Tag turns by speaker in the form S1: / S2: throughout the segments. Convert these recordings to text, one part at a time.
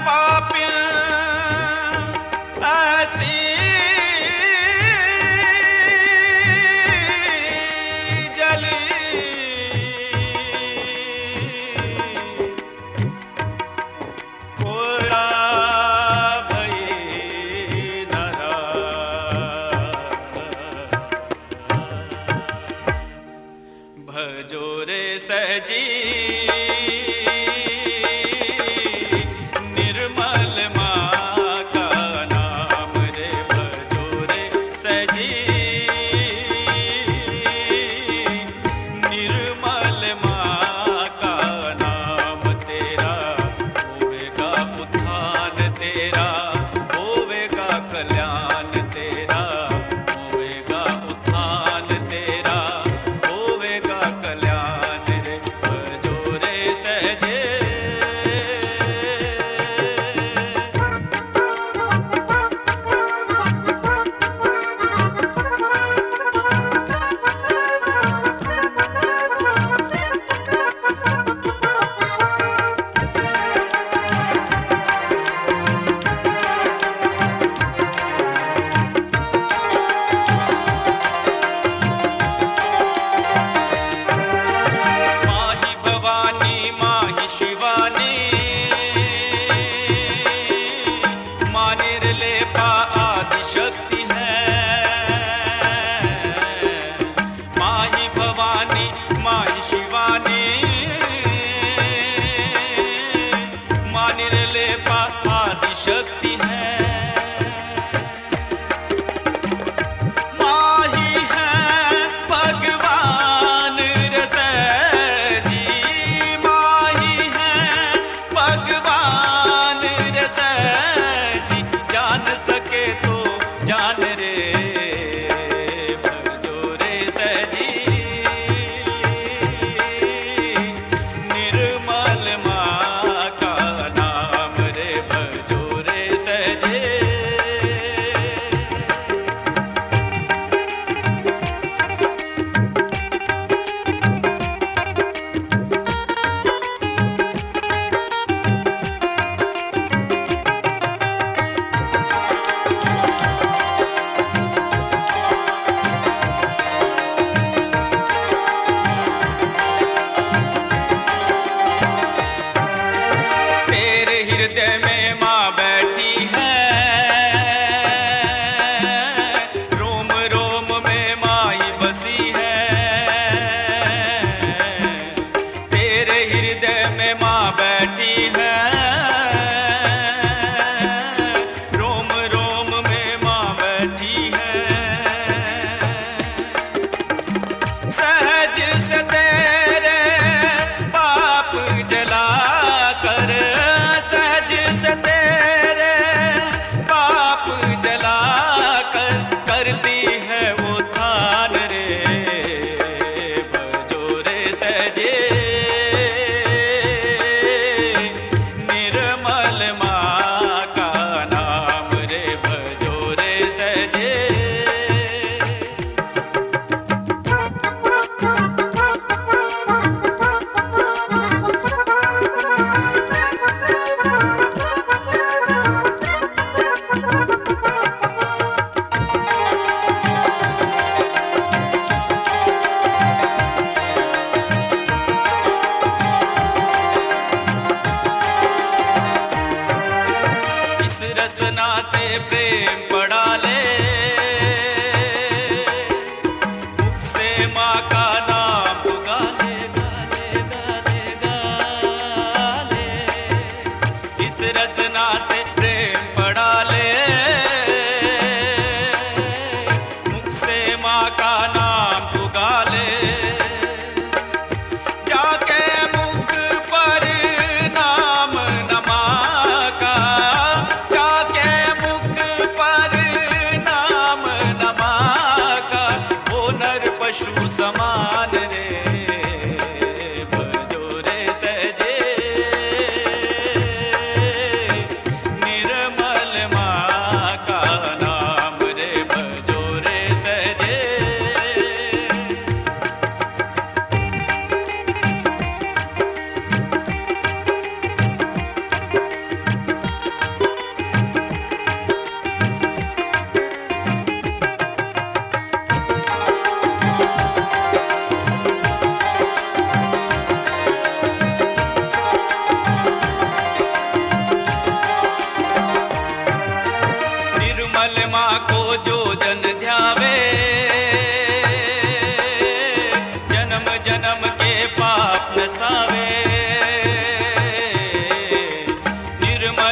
S1: पापिन ऐसी जली कोड़ा भई नरा भजो रे सहजी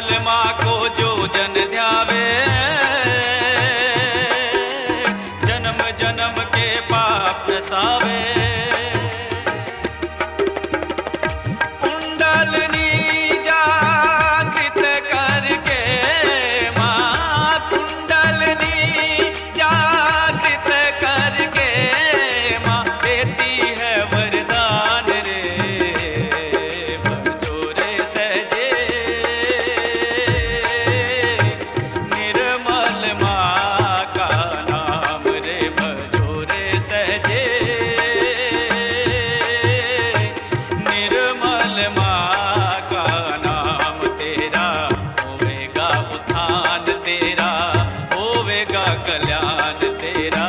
S1: निर्मल माँ को जो जन ध्यावे, जन्म जन्म के पाप नसावे। कुंडलनी जागृत करके माँ, कुंडलनी जागृत करके माँ देती है वरदान रे। भजो रे सहजे निर्मल माँ का नाम रे। भजो रे सहजे निर्मल माँ का नाम। तेरा होवेगा उत्थान, तेरा होवेगा कल्याण, तेरा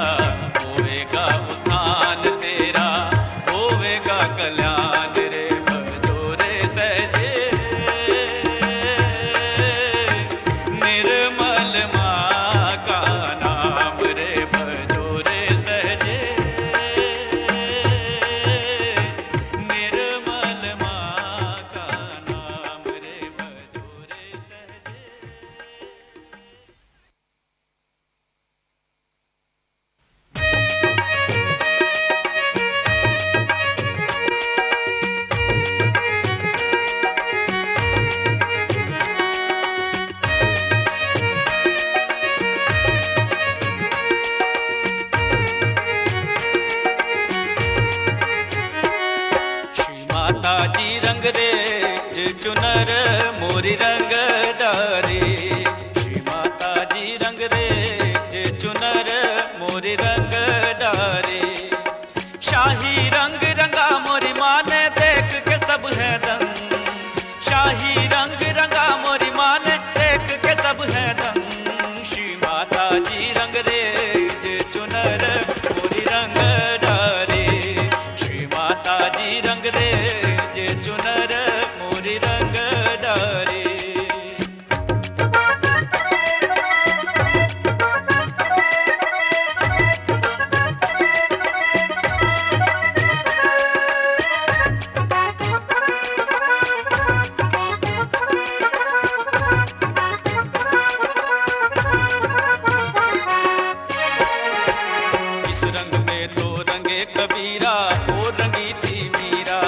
S1: होवेगा उत्थान, तेरा होवेगा कल्याण रे। भजो रे सहजे निर्मल माँ का नाम रे। भजो रे सहजे निर्मल माँ का नाम रे। भजो रे सहजे। श्री माता जी रंग रेज चुनर मोरी रंग डारे। श्री माता जी रंग रेज चुनर मोरी रंग डारे। शाही रंग रंगा मोरी माँ ने देख के सब है दंग। शाही रंग रंगा मोरी माँ ने देख के सब है दंग। श्री माता जी रंग रेज चुनर मोरी रंग डारे। श्री माता जी रंग रेज चुनर मोरी रंग डारे। इस रंग में तो रंगे कबीरा और रंगी थी मीरा।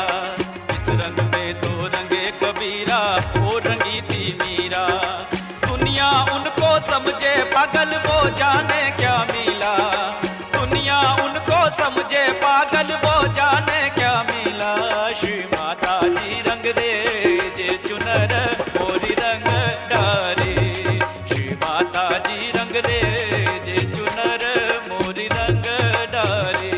S1: इस रंग में तो रंगे कबीरा और रंगी थी मीरा। दुनिया उनको समझे पागल, वो जाने क्या मिला। दुनिया उनको समझे पागल, वो जाने क्या मिला। श्री माता जी रंग रेज चुनर मोरी रंग डारे। श्री माता जी रंग रेज चुनर मोरी रंग डारे।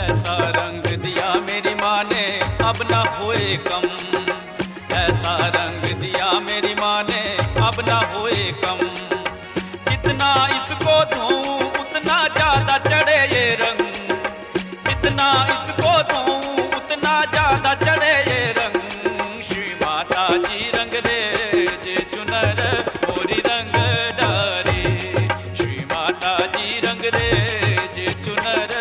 S1: ऐसा रंग दिया मेरी माँ ने अब ना होए कम। ऐसा रंग दिया मेरी माँ ने अब ना होए कम। जितना इसको धोऊं उतना ज्यादा चढ़े ये रंग। जितना इसको धोऊं उतना ज्यादा चढ़े ये रंग। श्री माता जी रंग रेज चुनर मोरी रंग डारे। श्री माता जी रंग रेज चुनर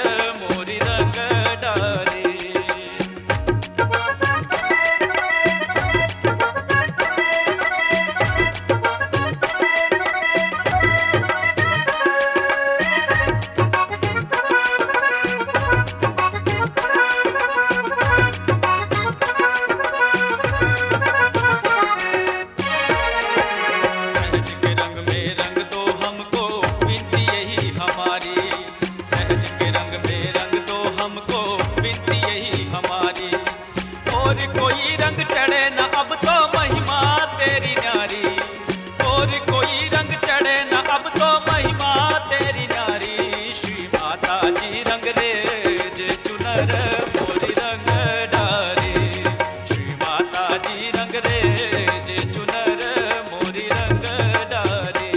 S1: मोरी रंग डारे। सहज के रंग में रंग दो हमको, विनती यही हमारी। सहज के रंग में रंग दो हमको, विनती यही हमारी। और कोई रंग चढ़े न अब तो महिमा तेरी न्यारी। और कोई रंग चढ़े न अब तो महिमा तेरी न्यारी। श्री माता जी रंग रेज चुनर मोरी रंग डारे। श्री माता जी रंग रेज चुनर मोरी रंग डारे।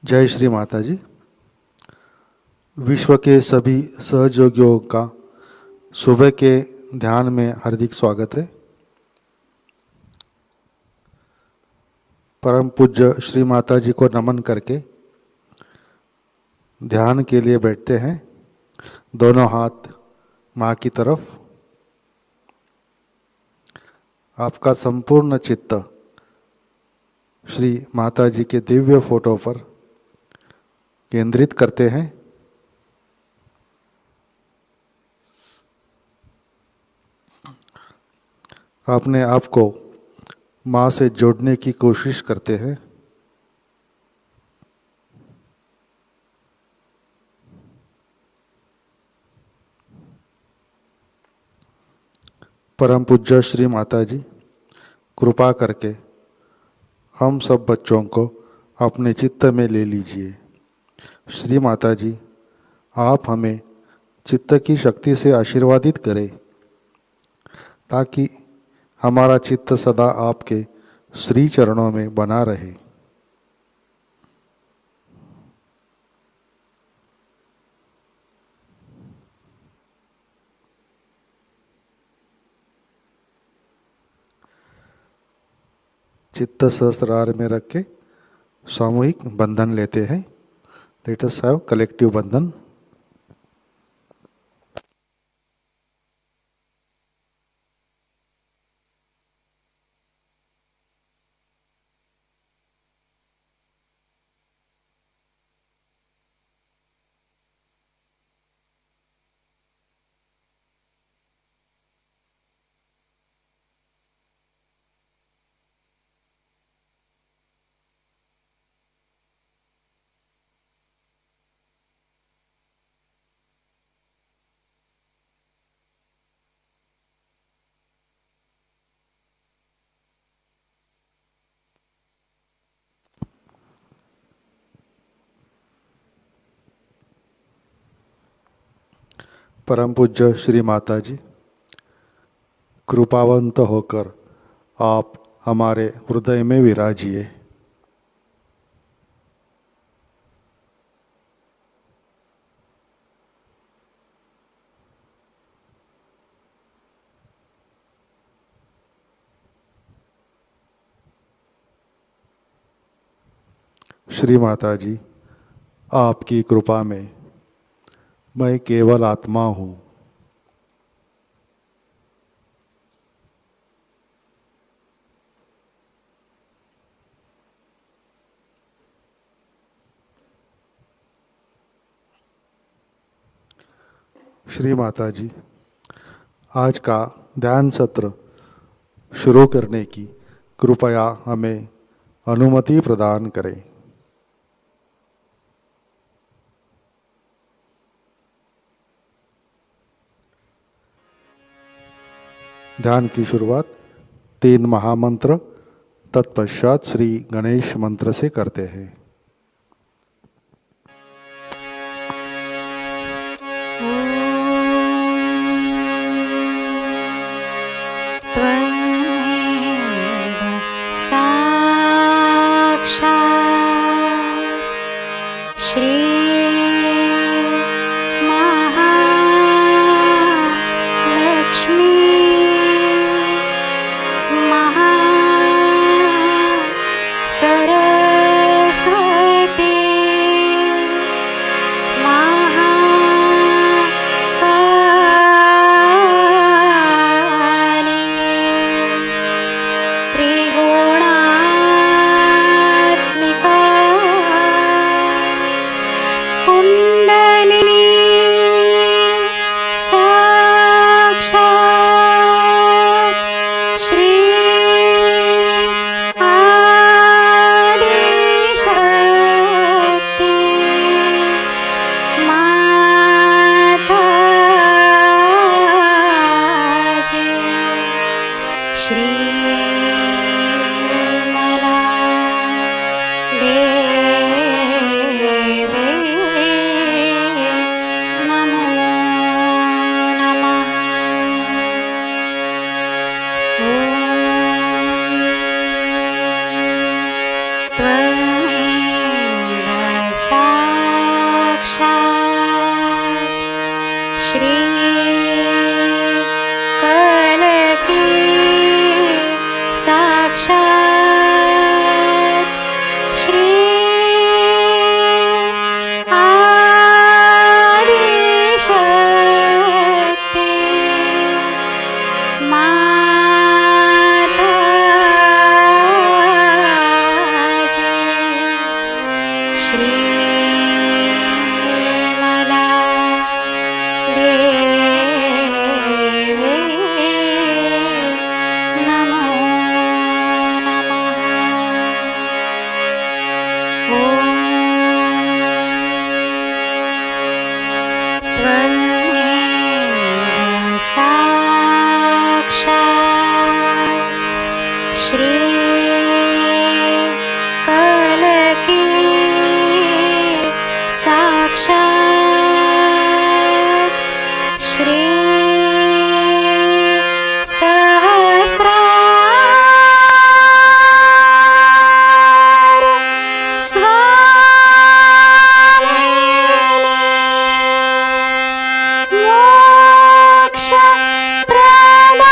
S2: जय श्री माता जी। विश्व के सभी सहयोगियों का सुबह के ध्यान में हार्दिक स्वागत है। परम पूज्य श्री माता जी को नमन करके ध्यान के लिए बैठते हैं। दोनों हाथ माँ की तरफ। आपका संपूर्ण चित्त श्री माता जी के दिव्य फोटो पर केंद्रित करते हैं। अपने आप को माँ से जोड़ने की कोशिश करते हैं। परम पूज्य श्री माता जी, कृपा करके हम सब बच्चों को अपने चित्त में ले लीजिए। श्री माता जी, आप हमें चित्त की शक्ति से आशीर्वादित करें ताकि हमारा चित्त सदा आपके श्री चरणों में बना रहे। चित्त सहस्त्रार में रख के सामूहिक बंधन लेते हैं। लेट अस हैव कलेक्टिव बंधन। परम पूज्य श्री माता जी, कृपावंत होकर आप हमारे हृदय में विराजिए। श्री माता जी, आपकी कृपा में मैं केवल आत्मा हूँ। श्री माता जी, आज का ध्यान सत्र शुरू करने की कृपया हमें अनुमति प्रदान करें। ध्यान की शुरुआत 3 महामंत्र तत्पश्चात श्री गणेश मंत्र से करते हैं।
S3: श्री निर्मला देवी नमो नमः। ॐ त्वमेव साक्षात् श्री कलकी साक्षात् श्री सहस्रार स्वामिनी मोक्ष प्रदायिनी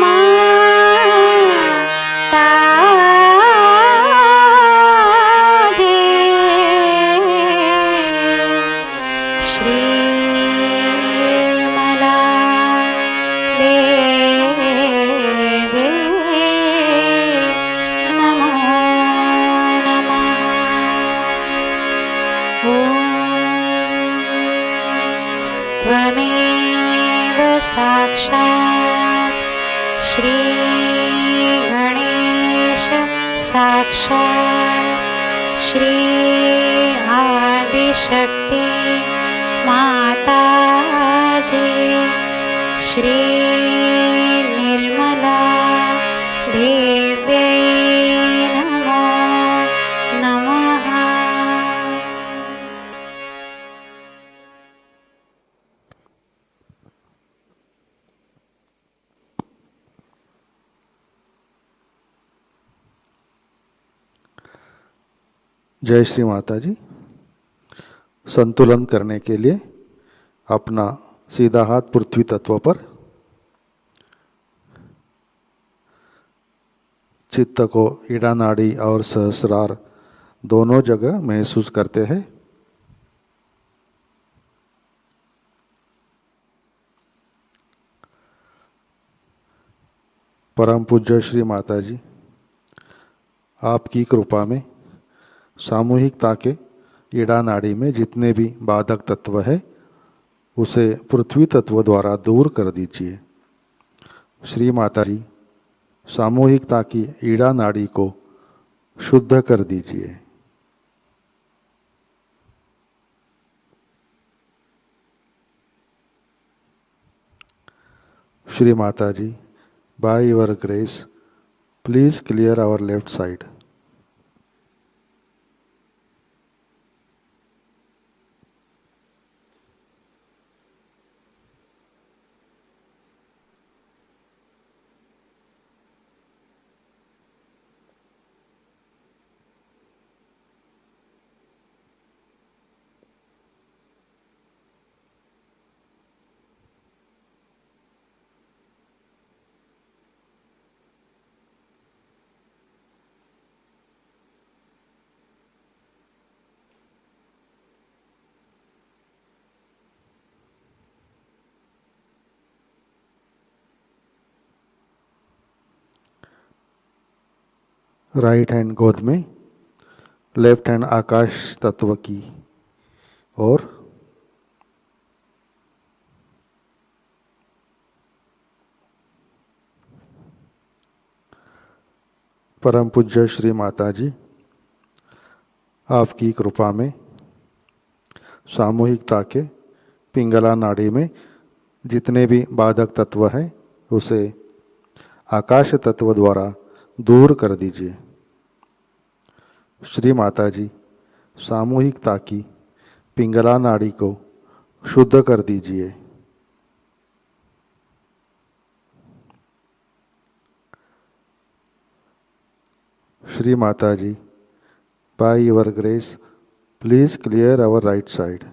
S3: माताजी श्री निर्मला देवी नमो नमः। ॐ त्वमेव साक्षात् श्री गणेश साक्षात् श्री आदिशक्ति माताजी श्री निर्मला देव्यै नमो नमः।
S2: जय श्री माता जी। संतुलन करने के लिए अपना सीधा हाथ पृथ्वी तत्व पर, चित्त को ईड़ा नाड़ी और सहस्रार दोनों जगह महसूस करते हैं। परम पूज्य श्री माता जी, आपकी कृपा में सामूहिकता के ईड़ा नाड़ी में जितने भी बाधक तत्व है उसे पृथ्वी तत्व द्वारा दूर कर दीजिए। श्री माता जी, सामूहिकता की ईड़ा नाड़ी को शुद्ध कर दीजिए। श्री माता जी, by your grace, please clear our left side. Right hand गोद में, लेफ्ट हैंड आकाश तत्व की और परम पूज्य श्री माता जी, आपकी कृपा में सामूहिकता के पिंगला नाड़ी में जितने भी बाधक तत्व हैं उसे आकाश तत्व द्वारा दूर कर दीजिए। श्री माता जी, सामूहिकता की पिंगला नाड़ी को शुद्ध कर दीजिए। श्री माता जी, by your grace, please clear our right side.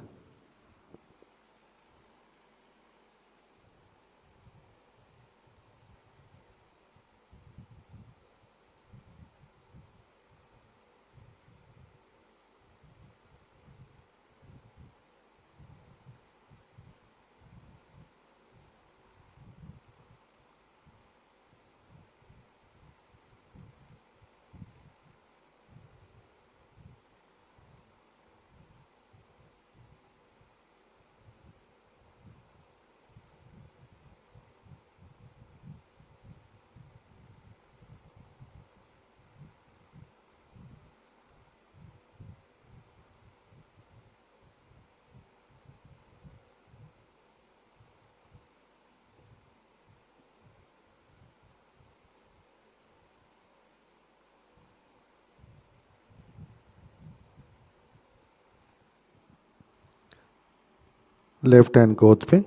S2: Left hand गोद पे,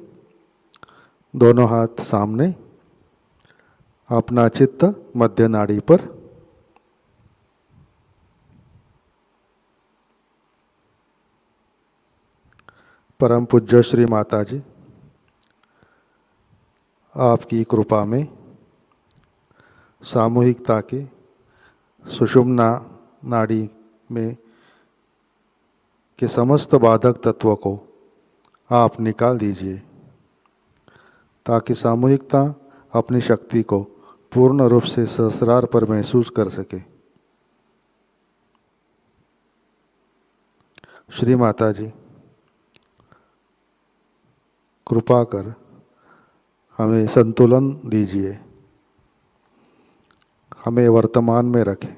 S2: दोनों हाथ सामने, अपना चित्त मध्य नाड़ी पर। परम पूज्य श्री माता जी, आपकी कृपा में सामूहिकता के सुषुम्ना नाड़ी में के समस्त बाधक तत्वों को आप निकाल दीजिए, ताकि सामूहिकता अपनी शक्ति को पूर्ण रूप से सहस्रार पर महसूस कर सके। श्री माता जी, कृपा कर हमें संतुलन दीजिए, हमें वर्तमान में रखें।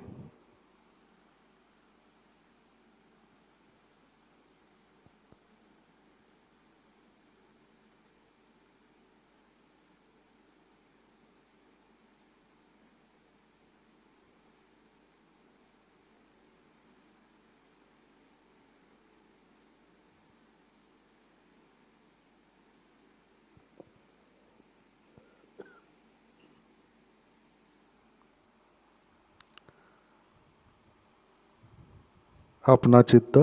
S2: अपना चित्त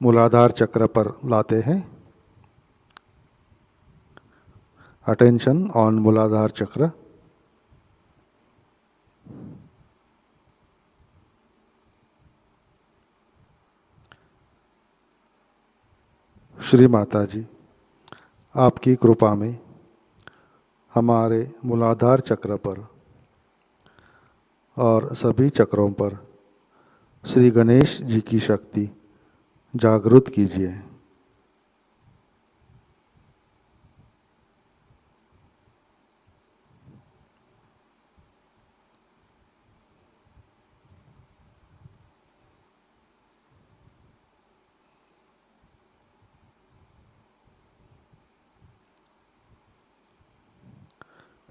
S2: मूलाधार चक्र पर लाते हैं। अटेंशन ऑन मूलाधार चक्र। श्री माता जी, आपकी कृपा में हमारे मूलाधार चक्र पर और सभी चक्रों पर श्री गणेश जी की शक्ति जागृत कीजिए।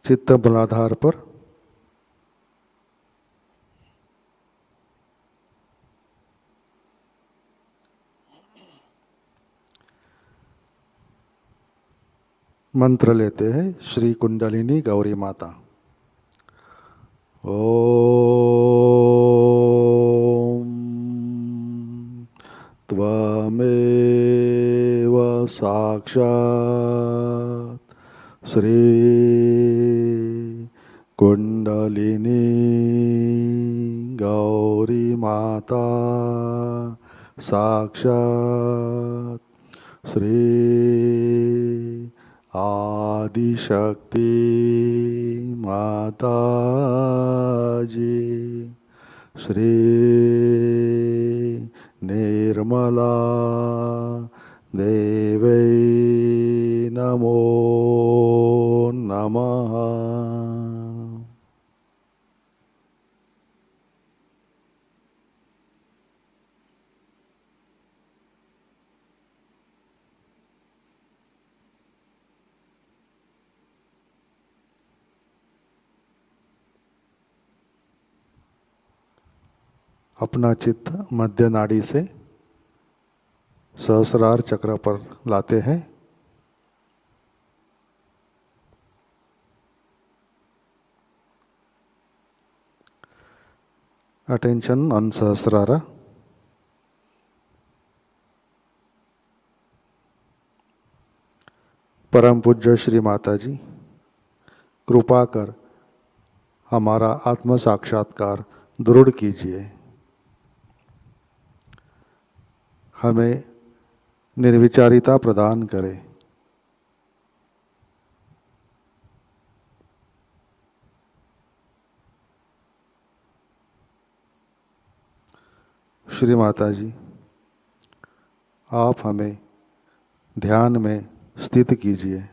S2: चित्त मूलाधार पर, मंत्र लेते हैं श्री कुंडलिनी गौरी माता। ओम त्वमेव साक्षात् श्री कुंडलिनी गौरी माता साक्षात् श्री आदिशक्ति माता जी श्री निर्मला देवै नमो नमः। अपना चित्त मध्य नाड़ी से सहस्रार चक्र पर लाते हैं। Attention on Sahasrara. परम पूज्य श्री माता जी, कृपा कर हमारा आत्म साक्षात्कार दृढ़ कीजिए, हमें निर्विचारिता प्रदान करें। श्री माता जी, आप हमें ध्यान में स्थित कीजिए।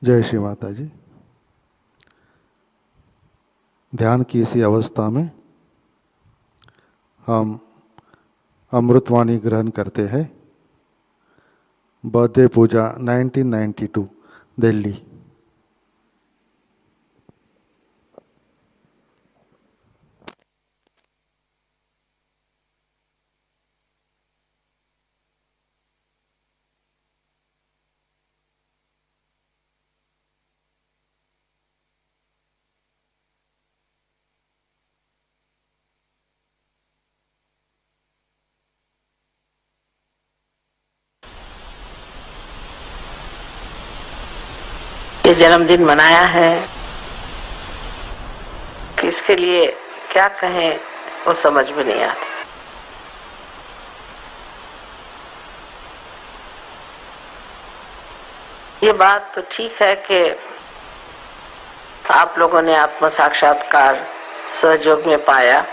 S2: जय श्री माता जी। ध्यान की इसी अवस्था में हम अमृतवाणी ग्रहण करते हैं। बर्थडे पूजा 1992 दिल्ली।
S4: ये जन्मदिन मनाया है कि इसके लिए क्या कहें वो समझ में नहीं आती। ये बात तो ठीक है कि आप लोगों ने आत्म साक्षात्कार सहयोग में पाया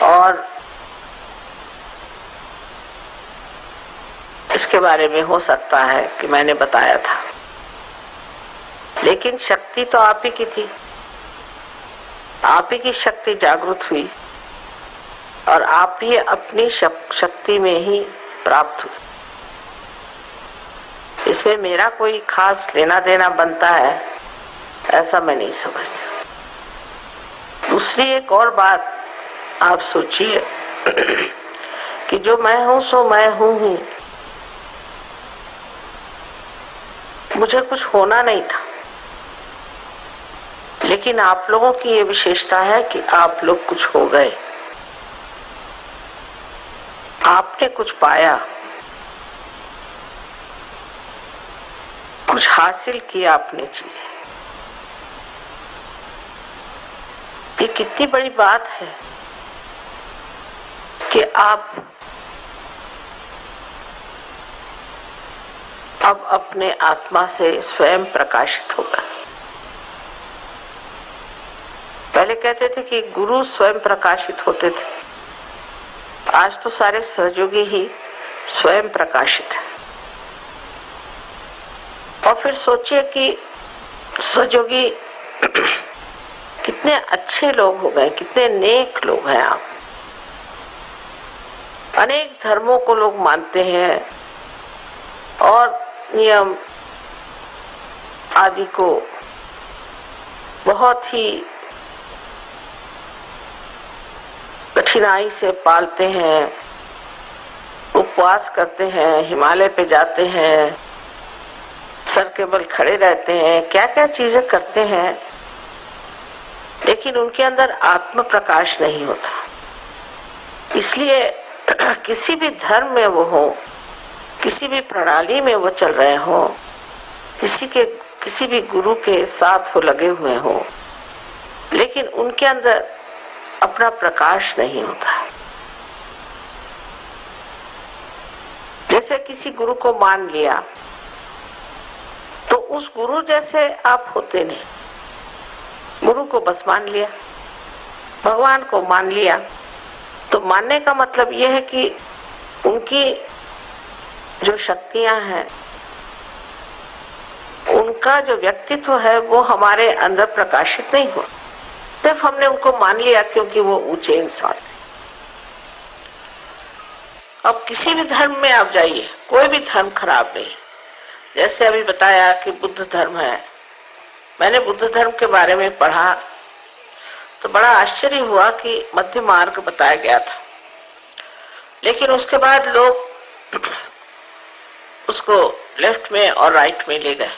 S4: और इसके बारे में हो सकता है कि मैंने बताया था, लेकिन शक्ति तो आप ही की थी। आप ही की शक्ति जागृत हुई और आप ही अपनी शक्ति में ही प्राप्त हुई। इसमें मेरा कोई खास लेना देना बनता है ऐसा मैं नहीं समझती। दूसरी एक और बात आप सोचिए कि जो मैं हूं सो मैं हूं ही। मुझे कुछ होना नहीं था, लेकिन आप लोगों की ये विशेषता है कि आप लोग कुछ हो गए। आपने कुछ पाया, कुछ हासिल किया आपने चीजें। ये कितनी बड़ी बात है कि आप अब अपने आत्मा से स्वयं प्रकाशित होगा। पहले कहते थे कि गुरु स्वयं प्रकाशित होते थे, आज तो सारे सहयोगी ही स्वयं प्रकाशित है। और फिर सोचिए कि सहयोगी कितने अच्छे लोग हो गए, कितने नेक लोग हैं आप। अनेक धर्मों को लोग मानते हैं और नियम आदि को बहुत ही कठिनाई से पालते हैं, उपवास करते हैं, हिमालय पे जाते हैं, सर के बल खड़े रहते हैं, क्या क्या चीजें करते हैं, लेकिन उनके अंदर आत्म प्रकाश नहीं होता। इसलिए किसी भी धर्म में वो हो, किसी भी प्रणाली में वो चल रहे हो, किसी भी गुरु के साथ वो लगे हुए हो, लेकिन उनके अंदर अपना प्रकाश नहीं होता। जैसे किसी गुरु को मान लिया तो उस गुरु जैसे आप होते नहीं। गुरु को बस मान लिया, भगवान को मान लिया, तो मानने का मतलब यह है कि उनकी जो शक्तियां हैं, उनका जो व्यक्तित्व है वो हमारे अंदर प्रकाशित नहीं हुआ। सिर्फ हमने उनको मान लिया क्योंकि वो ऊंचे इंसान थे। अब किसी भी धर्म में आप जाइए, कोई भी धर्म खराब नहीं। जैसे अभी बताया कि बुद्ध धर्म है, मैंने बुद्ध धर्म के बारे में पढ़ा तो बड़ा आश्चर्य हुआ कि मध्य मार्ग बताया गया था, लेकिन उसके बाद लोग उसको लेफ्ट में और राइट में ले गए।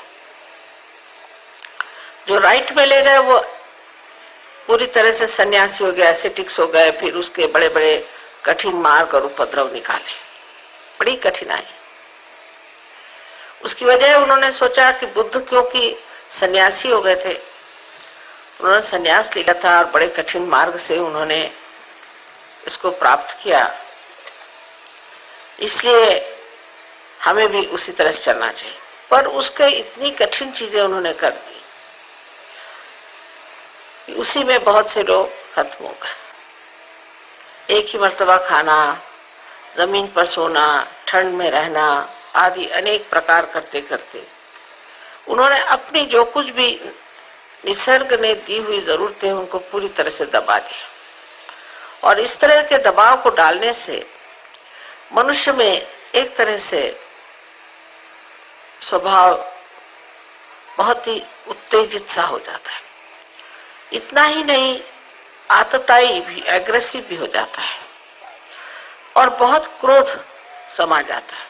S4: जो राइट में ले गए वो पूरी तरह से सन्यासी हो गया, एसेटिक्स हो गए, फिर उसके बड़े बड़े कठिन मार्ग और उपद्रव निकाले, बड़ी कठिनाई। उसकी वजह उन्होंने सोचा कि बुद्ध क्योंकि सन्यासी हो गए थे, उन्होंने सन्यास लिया था और बड़े कठिन मार्ग से उन्होंने इसको प्राप्त किया, इसलिए हमें भी उसी तरह से चलना चाहिए। पर उसके इतनी कठिन चीजें उन्होंने कर दी, उसी में बहुत से लोग खत्म हो गए। एक ही मर्तबा खाना, जमीन पर सोना, ठंड में रहना आदि अनेक प्रकार करते करते उन्होंने अपनी जो कुछ भी निसर्ग ने दी हुई जरूरतें उनको पूरी तरह से दबा दिया। और इस तरह के दबाव को डालने से मनुष्य में एक तरह से स्वभाव बहुत ही उत्तेजित सा हो जाता है। इतना ही नहीं, आतताई भी, एग्रेसिव भी हो जाता है और बहुत क्रोध समा जाता है।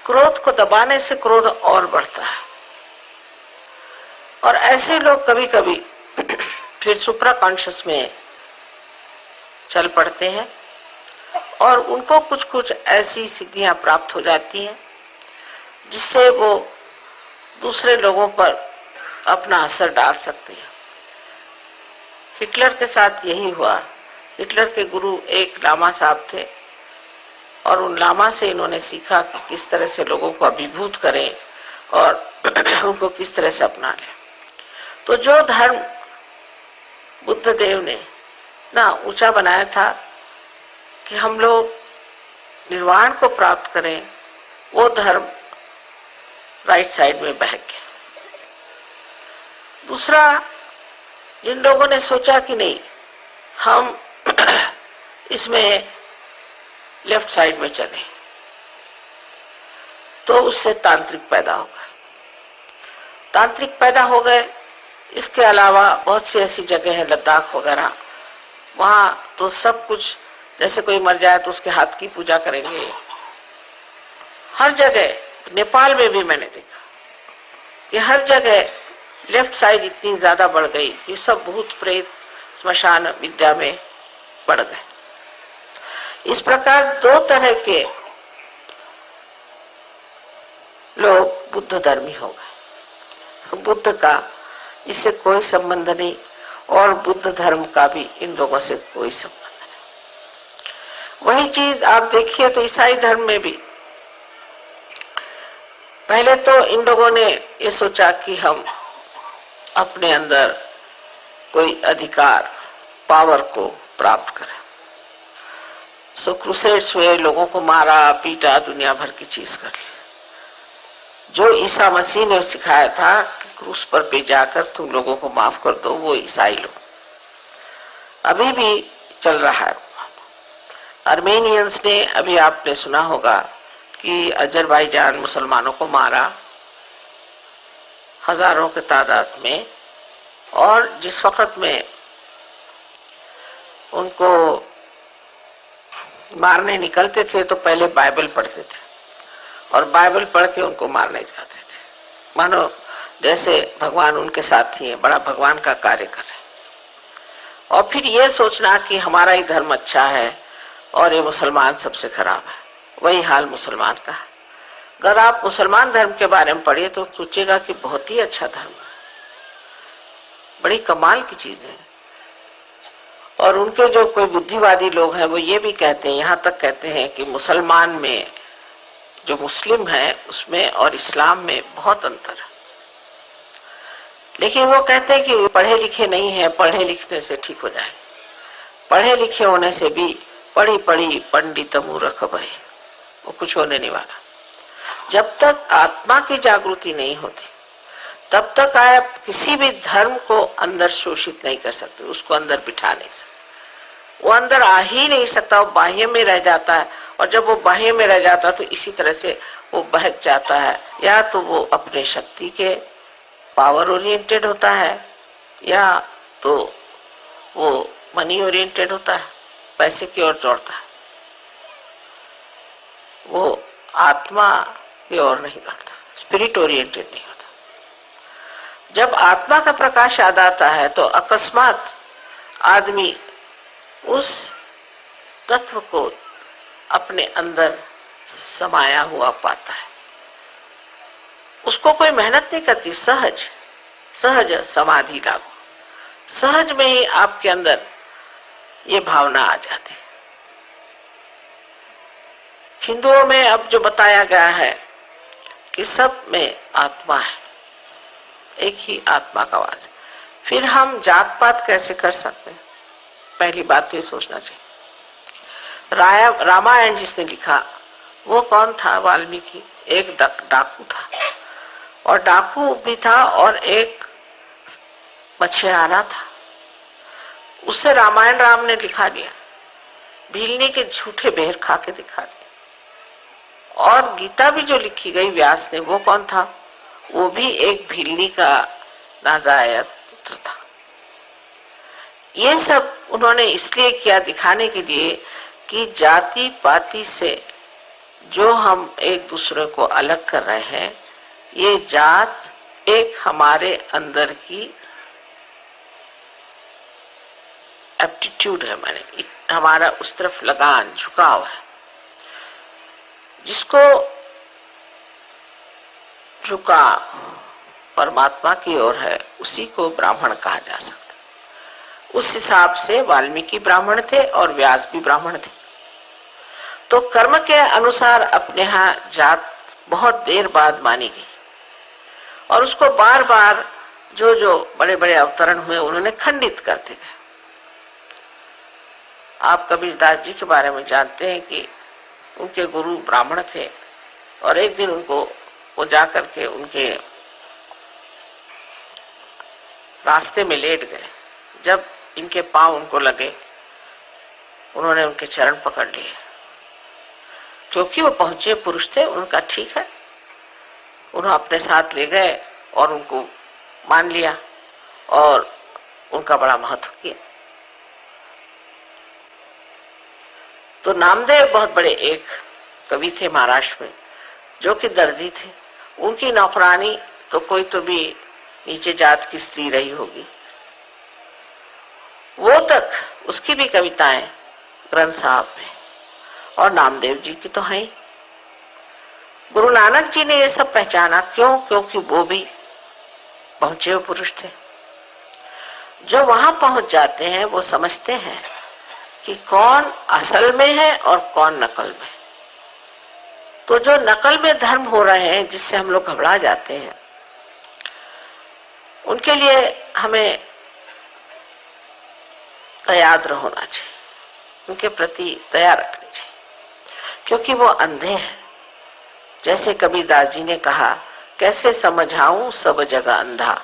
S4: क्रोध को दबाने से क्रोध और बढ़ता है और ऐसे लोग कभी कभी फिर सुप्रा कॉन्शियस में चल पड़ते हैं और उनको कुछ कुछ ऐसी सिद्धियां प्राप्त हो जाती हैं जिससे वो दूसरे लोगों पर अपना असर डाल सकते हैं। हिटलर के साथ यही हुआ। हिटलर के गुरु एक लामा साहब थे और उन लामा से इन्होंने सीखा कि किस तरह से लोगों को अभिभूत करें और उनको किस तरह से अपना लें। तो जो धर्म बुद्ध देव ने ना ऊंचा बनाया था कि हम लोग निर्वाण को प्राप्त करें, वो धर्म राइट साइड में बह गया। दूसरा, जिन लोगों ने सोचा कि नहीं हम इसमें लेफ्ट साइड में चले, तो उससे तांत्रिक पैदा होगा। तांत्रिक पैदा हो गए। इसके अलावा बहुत सी ऐसी जगह है, लद्दाख वगैरह, वहां तो सब कुछ, जैसे कोई मर जाए तो उसके हाथ की पूजा करेंगे। हर जगह, नेपाल में भी मैंने देखा कि हर जगह लेफ्ट साइड इतनी ज्यादा बढ़ गई कि सब भूत प्रेत स्मशान विद्या में बढ़ गए। इस प्रकार दो तरह के लोग बुद्ध धर्मी हो गए। बुद्ध का इससे कोई संबंध नहीं और बुद्ध धर्म का भी इन लोगों से कोई संबंध नहीं। वही चीज आप देखिए तो ईसाई धर्म में भी पहले तो इन लोगों ने ये सोचा कि हम अपने अंदर कोई अधिकार, पावर को प्राप्त करें। सो क्रूसेड्स हुए, लोगों को मारा पीटा, दुनिया भर की चीज कर ली। जो ईसा मसीह ने सिखाया था कि क्रूस पर पे जाकर तुम लोगों को माफ कर दो, वो ईसाई लोग अभी भी चल रहा है। आर्मेनियंस ने, अभी आपने सुना होगा कि अजरबैजान मुसलमानों को मारा हजारों के तादाद में, और जिस वक्त में उनको मारने निकलते थे तो पहले बाइबल पढ़ते थे और बाइबल पढ़ के उनको मारने जाते थे, मानो जैसे भगवान उनके साथ ही है, बड़ा भगवान का कार्य कर रहे। और फिर ये सोचना कि हमारा ही धर्म अच्छा है और ये मुसलमान सबसे खराब है। वही हाल मुसलमान का है। अगर आप मुसलमान धर्म के बारे में पढ़िए तो सोचेगा कि बहुत ही अच्छा धर्म है, बड़ी कमाल की चीज है। और उनके जो कोई बुद्धिवादी लोग हैं वो ये भी कहते हैं, यहाँ तक कहते हैं कि मुसलमान में, जो मुस्लिम है उसमें और इस्लाम में बहुत अंतर है। लेकिन वो कहते हैं कि वो पढ़े लिखे नहीं है, पढ़े लिखने से ठीक हो जाए। पढ़े लिखे होने से भी पढ़ी पढ़ी पंडित मूर्ख भय, वो कुछ होने नहीं वाला। जब तक आत्मा की जागृति नहीं होती तब तक आप किसी भी धर्म को अंदर शोषित नहीं कर सकते, उसको अंदर बिठा नहीं सकते। वो अंदर आ ही नहीं सकता, वो बाह्य में रह जाता है। और जब वो बाह्य में रह जाता है तो इसी तरह से वो बहक जाता है। या तो वो अपने शक्ति के पावर ओरिएंटेड होता है, या तो वो मनी ओरिएंटेड होता है, पैसे की ओर दौड़ता है। वो आत्मा की ओर नहीं दौड़ता, स्पिरिट ओरिएंटेड नहीं होता। जब आत्मा का प्रकाश याद आता है तो अकस्मात आदमी उस तत्व को अपने अंदर समाया हुआ पाता है। उसको कोई मेहनत नहीं करती, सहज सहज समाधि लागू, सहज में ही आपके अंदर ये भावना आ जाती है। हिंदुओं में अब जो बताया गया है कि सब में आत्मा है, एक ही आत्मा का वास है, फिर हम जात पात कैसे कर सकते हैं? पहली बात तो ये सोचना चाहिए। रामायण जिसने लिखा वो कौन था? वाल्मीकि। एक डाकू था, और डाकू भी था और एक मछुआरा था। उससे रामायण राम ने लिखा दिया, भीलनी के झूठे बेर खा के दिखा दिया। और गीता भी जो लिखी गई व्यास ने, वो कौन था? वो भी एक भीलनी का नाजायज पुत्र था। ये सब उन्होंने इसलिए किया, दिखाने के लिए कि जाति पाति से जो हम एक दूसरे को अलग कर रहे हैं, ये जात एक हमारे अंदर की एप्टीट्यूड है, माने हमारा उस तरफ लगान झुकाव है। जिसको झुका परमात्मा की ओर है, उसी को ब्राह्मण कहा जा सकता। उस हिसाब से वाल्मीकि ब्राह्मण थे और व्यास भी ब्राह्मण थे। तो कर्म के अनुसार अपने यहाँ जात बहुत देर बाद मानी गई और उसको बार बार जो जो बड़े बड़े अवतरण हुए उन्होंने खंडित करते गए। आप कबीरदास जी के बारे में जानते हैं कि उनके गुरु ब्राह्मण थे और एक दिन उनको वो जा करके उनके रास्ते में लेट गए। जब इनके पांव उनको लगे, उन्होंने उनके चरण पकड़ लिए, क्योंकि वो पहुंचे पुरुष थे। उनका ठीक है, उन्हें अपने साथ ले गए और उनको मान लिया और उनका बड़ा महत्व किया। तो नामदेव बहुत बड़े एक कवि थे महाराष्ट्र में, जो कि दर्जी थे। उनकी नौकरानी तो कोई तो भी नीचे जात की स्त्री रही होगी, वो तक उसकी भी कविताएं ग्रंथ साहब में, और नामदेव जी की तो है ही। गुरु नानक जी ने ये सब पहचाना, क्यों? क्योंकि वो भी पहुंचे हुए पुरुष थे। जो वहां पहुंच जाते हैं वो समझते हैं कि कौन असल में है और कौन नकल में। तो जो नकल में धर्म हो रहे हैं, जिससे हम लोग घबरा जाते हैं, उनके लिए हमें तैयार होना चाहिए, उनके प्रति दया रखनी चाहिए, क्योंकि वो अंधे हैं। जैसे कबीरदास जी ने कहा, कैसे समझाऊं सब जगह अंधा।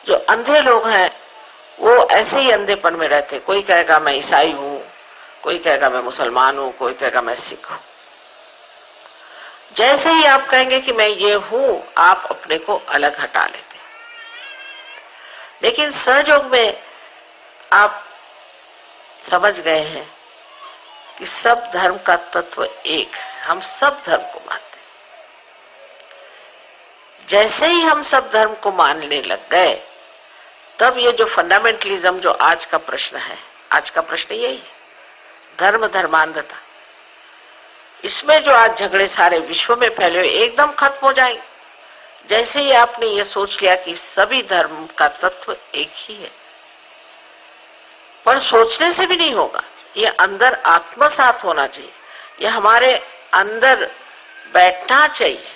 S4: जो अंधे लोग हैं वो ऐसे ही अंधेपन में रहते। कोई कहेगा मैं ईसाई हूं, कोई कहेगा मैं मुसलमान हूं, कोई कहेगा मैं सिख हूं। जैसे ही आप कहेंगे कि मैं ये हूं, आप अपने को अलग हटा लेते। लेकिन सहयोग में आप समझ गए हैं कि सब धर्म का तत्व एक है, हम सब धर्म को मानते हैं। जैसे ही हम सब धर्म को मानने लग गए, तब ये जो फंडामेंटलिज्म जो आज का प्रश्न है, आज का प्रश्न यही है, धर्म धर्मांधता। इसमें जो आज झगड़े सारे विश्व में फैले हुए एकदम खत्म हो जाएंगे। जैसे ही आपने ये सोच लिया कि सभी धर्म का तत्व एक ही है। पर सोचने से भी नहीं होगा, ये अंदर आत्मसात होना चाहिए, ये हमारे अंदर बैठना चाहिए।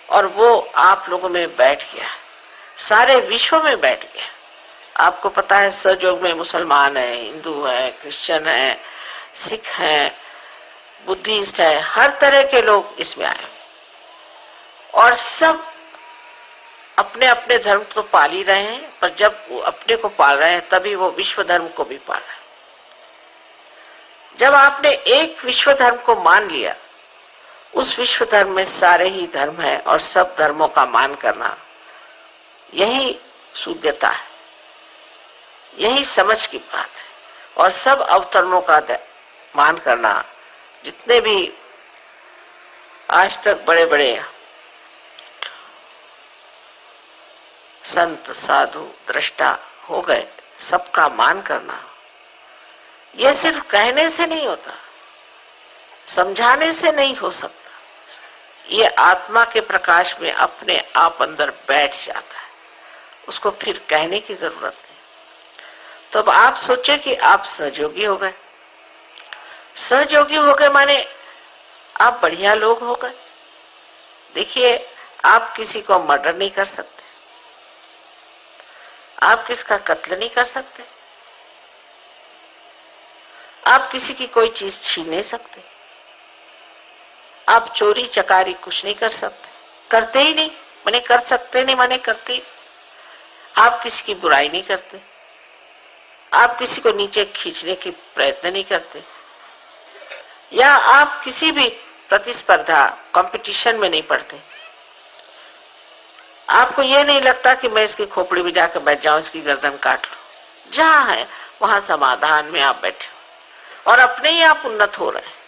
S4: और वो आप लोगों में बैठ गया, सारे विश्व में बैठ गया। आपको पता है सहयोग में मुसलमान है, हिंदू है, क्रिश्चियन है, सिख है, बुद्धिस्ट है, हर तरह के लोग इसमें आए और सब अपने अपने धर्म तो पाल ही रहे हैं। पर जब वो अपने को पाल रहे हैं, तभी वो विश्व धर्म को भी पाल रहे हैं। जब आपने एक विश्व धर्म को मान लिया, उस विश्व धर्म में सारे ही धर्म है और सब धर्मों का मान करना, यही शुद्धता है, यही समझ की बात है। और सब अवतरणों का मान करना, जितने भी आज तक बड़े बड़े संत साधु दृष्टा हो गए, सबका मान करना, यह सिर्फ कहने से नहीं होता, समझाने से नहीं हो सकता। ये आत्मा के प्रकाश में अपने आप अंदर बैठ जाता है, उसको फिर कहने की जरूरत नहीं। तो अब आप सोचे कि आप सहयोगी हो गए। सहयोगी हो गए माने आप बढ़िया लोग हो गए। देखिए, आप किसी को मर्डर नहीं कर सकते, आप किसका कत्ल नहीं कर सकते, आप किसी की कोई चीज छीन नहीं सकते, आप चोरी चकारी कुछ नहीं कर सकते, करते ही नहीं। मने कर सकते नहीं, मने करते। आप किसी की बुराई नहीं करते, आप किसी को नीचे खींचने की प्रयत्न नहीं करते, या आप किसी भी प्रतिस्पर्धा कंपटीशन में नहीं पड़ते। आपको ये नहीं लगता कि मैं इसकी खोपड़ी में जाकर बैठ जाऊं, इसकी गर्दन काट लूं। जहां है वहां समाधान में आप बैठे हो और अपने ही आप उन्नत हो रहे हैं।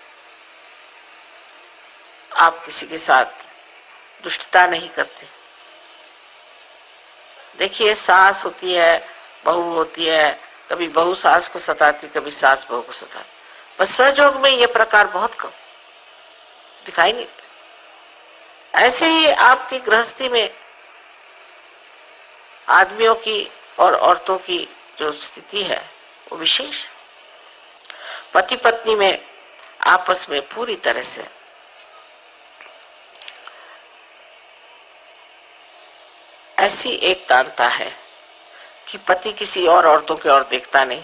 S4: आप किसी के साथ दुष्टता नहीं करते। देखिए, सास होती है, बहू होती है, कभी बहू सास को सताती, कभी सास बहू को सताती, पर सहयोग में ये प्रकार बहुत कम दिखाई नहीं देता। ऐसे ही आपकी गृहस्थी में आदमियों की और औरतों की जो स्थिति है वो विशेष। पति पत्नी में आपस में पूरी तरह से ऐसी एकतानता है कि पति किसी और औरतों की ओर देखता नहीं